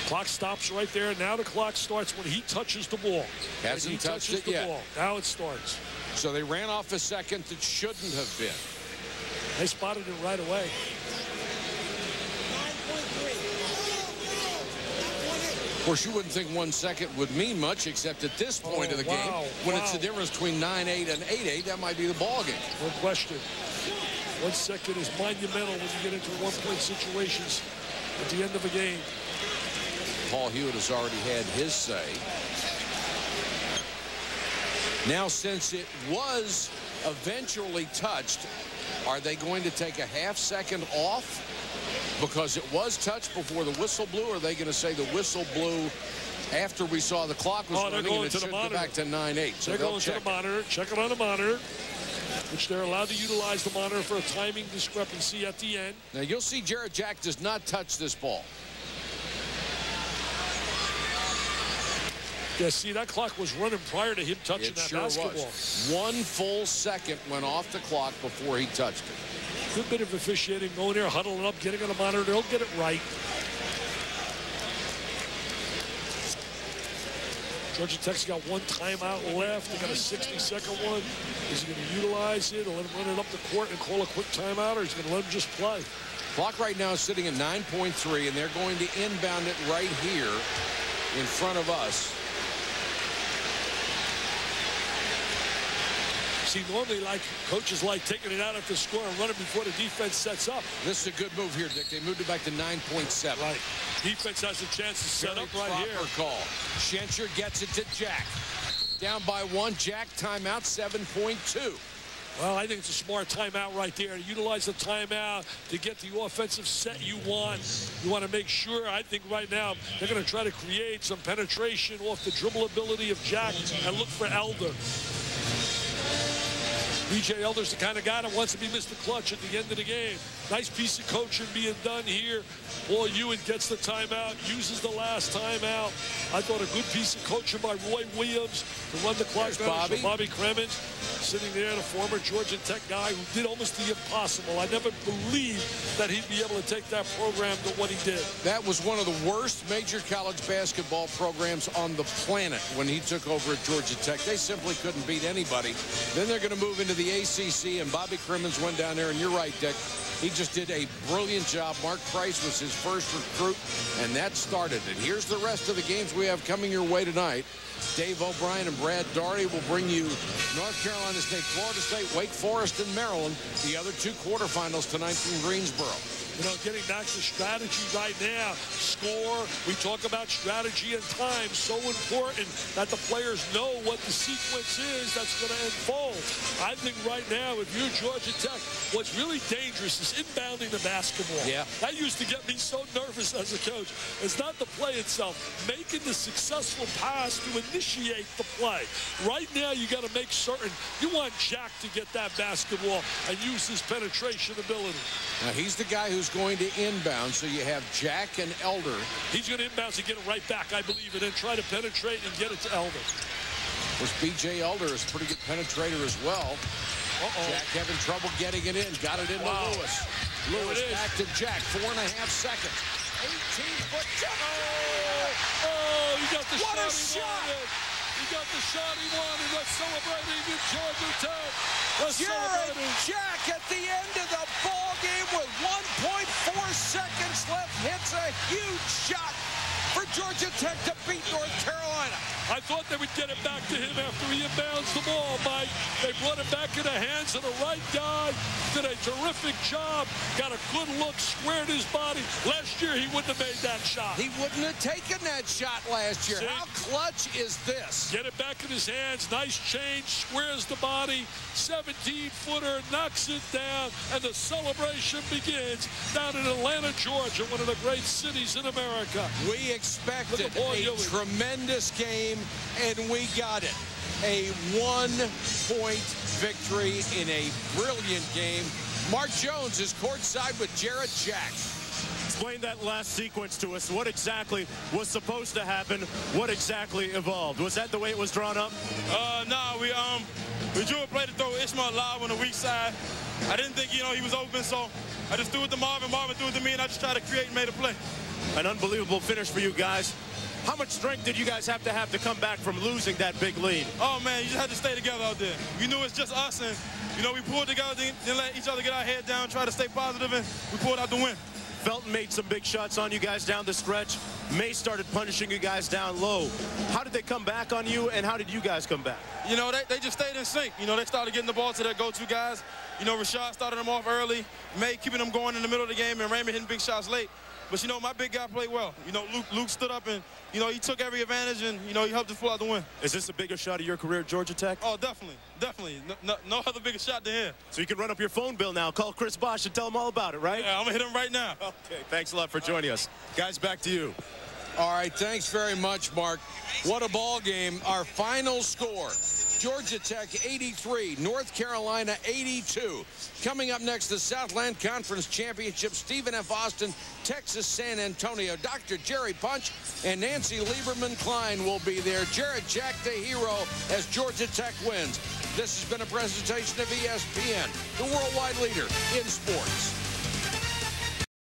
Clock stops right there. Now the clock starts when he touches the ball. Hasn't touched it yet. Now it starts. So they ran off a second that shouldn't have been. They spotted it right away. Of course, you wouldn't think 1 second would mean much, except at this point of the game, when it's the difference between 9-8 and 8-8, that might be the ball game. No question. 1 second is monumental when you get into one-point situations at the end of a game. Paul Hewitt has already had his say. Now, since it was eventually touched, are they going to take a half second off because it was touched before the whistle blew, or are they going to say the whistle blew after we saw the clock was running and it should go back to 9-8? So they're going to the monitor, check it on the monitor, which they're allowed to utilize the monitor for a timing discrepancy at the end. Now, you'll see Jarrett Jack does not touch this ball. Yeah, see, that clock was running prior to him touching that basketball. Was. 1 full second went off the clock before he touched it. Good bit of officiating, going there, huddling up, getting on the monitor. They'll get it right. Georgia Tech's got 1 timeout left. They got a 60-second one. Is he going to utilize it or let him run it up the court and call a quick timeout, or is he going to let him just play? Clock right now is sitting at 9.3, and they're going to inbound it right here in front of us. See, normally, like, coaches like taking it out at the score and running before the defense sets up. This is a good move here, Dick. They moved it back to 9.7. Right. Defense has a chance to set up right here. Call. Schenscher gets it to Jack. Down by 1. Jack timeout 7.2. Well, I think it's a smart timeout right there. Utilize the timeout to get the offensive set you want. You want to make sure, I think right now, they're going to try to create some penetration off the dribble ability of Jack and look for Elder. B.J. Elder's the kind of guy that wants to be Mr. Clutch at the end of the game. Nice piece of coaching being done here. Paul Ewan gets the timeout, uses the last timeout. I thought a good piece of coaching by Roy Williams to run the clock down. Bobby Cremins sitting there, the former Georgia Tech guy who did almost the impossible. I never believed that he'd be able to take that program to what he did. That was one of the worst major college basketball programs on the planet when he took over at Georgia Tech. They simply couldn't beat anybody. Then they're going to move into the ACC, and Bobby Cremins went down there, and you're right, Dick. He just did a brilliant job. Mark Price was his first recruit, and that started it. Here's the rest of the games we have coming your way tonight. Dave O'Brien and Brad Daugherty will bring you North Carolina State, Florida State, Wake Forest, and Maryland. The other 2 quarterfinals tonight from Greensboro. You know, getting back to strategy right now, score. We talk about strategy and time. So important that the players know what the sequence is that's going to unfold. I think right now, if you're Georgia Tech, what's really dangerous is inbounding the basketball. Yeah. That used to get me so nervous as a coach. It's not the play itself. Making the successful pass to initiate the play. Right now, you got to make certain you want Jack to get that basketball and use his penetration ability. Now, he's the guy who's going to inbound, so you have Jack and Elder. He's going to inbound to get it right back, I believe, and then try to penetrate and get it to Elder. Of course, B.J. Elder is a pretty good penetrator as well. Jack having trouble getting it in. Got it into Lewis. Lewis back to Jack. 4.5 seconds. 18-foot jump. Oh, you got the what shot. A shot! He got the shot he wanted. They're celebrating in Georgia Tech. Jarrett Jack at the end of the ball game with 1.4 seconds left hits a huge shot for Georgia Tech to beat North Carolina. I thought they would get it back to him after he inbounds the ball, Mike. They brought it back in the hands of the right guy. Did a terrific job. Got a good look, squared his body. Last year, he wouldn't have made that shot. He wouldn't have taken that shot last year. See? How clutch is this? Get it back in his hands. Nice change. Squares the body. 17-footer. Knocks it down. And the celebration begins down in Atlanta, Georgia, one of the great cities in America. We expected a tremendous game, and we got it. A 1-point victory in a brilliant game. Mark Jones is courtside with Jarrett Jack. Explain that last sequence to us. What exactly was supposed to happen? What exactly evolved? Was that the way it was drawn up? No, we drew a play to throw Ishmael live on the weak side. I didn't think, he was open, so I just threw it to Marvin. Marvin threw it to me, and I just tried to create and made a play. An unbelievable finish for you guys. How much strength did you guys have to come back from losing that big lead? Oh, man, you just had to stay together out there. We knew it's just us, and, we pulled together, didn't let each other get our head down, try to stay positive, and we pulled out the win. Felton made some big shots on you guys down the stretch. May started punishing you guys down low. How did they come back on you, and how did you guys come back? They just stayed in sync. They started getting the ball to their go-to guys. Rashad started them off early. May keeping them going in the middle of the game, and Raymond hitting big shots late. But, my big guy played well. Luke stood up and, he took every advantage and, he helped us pull out the win. Is this the biggest shot of your career at Georgia Tech? Oh, definitely. Definitely. No other bigger shot than him. So you can run up your phone bill now. Call Chris Bosh and tell him all about it, right? Yeah, I'm going to hit him right now. Okay, thanks a lot for joining us. Guys, back to you. All right, thanks very much, Mark. What a ball game. Our final score, Georgia Tech 83, North Carolina 82. Coming up next, the Southland Conference Championship, Stephen F. Austin, Texas San Antonio. Dr. Jerry Punch and Nancy Lieberman-Klein will be there. Jarrett Jack, the hero, as Georgia Tech wins. This has been a presentation of ESPN, the worldwide leader in sports.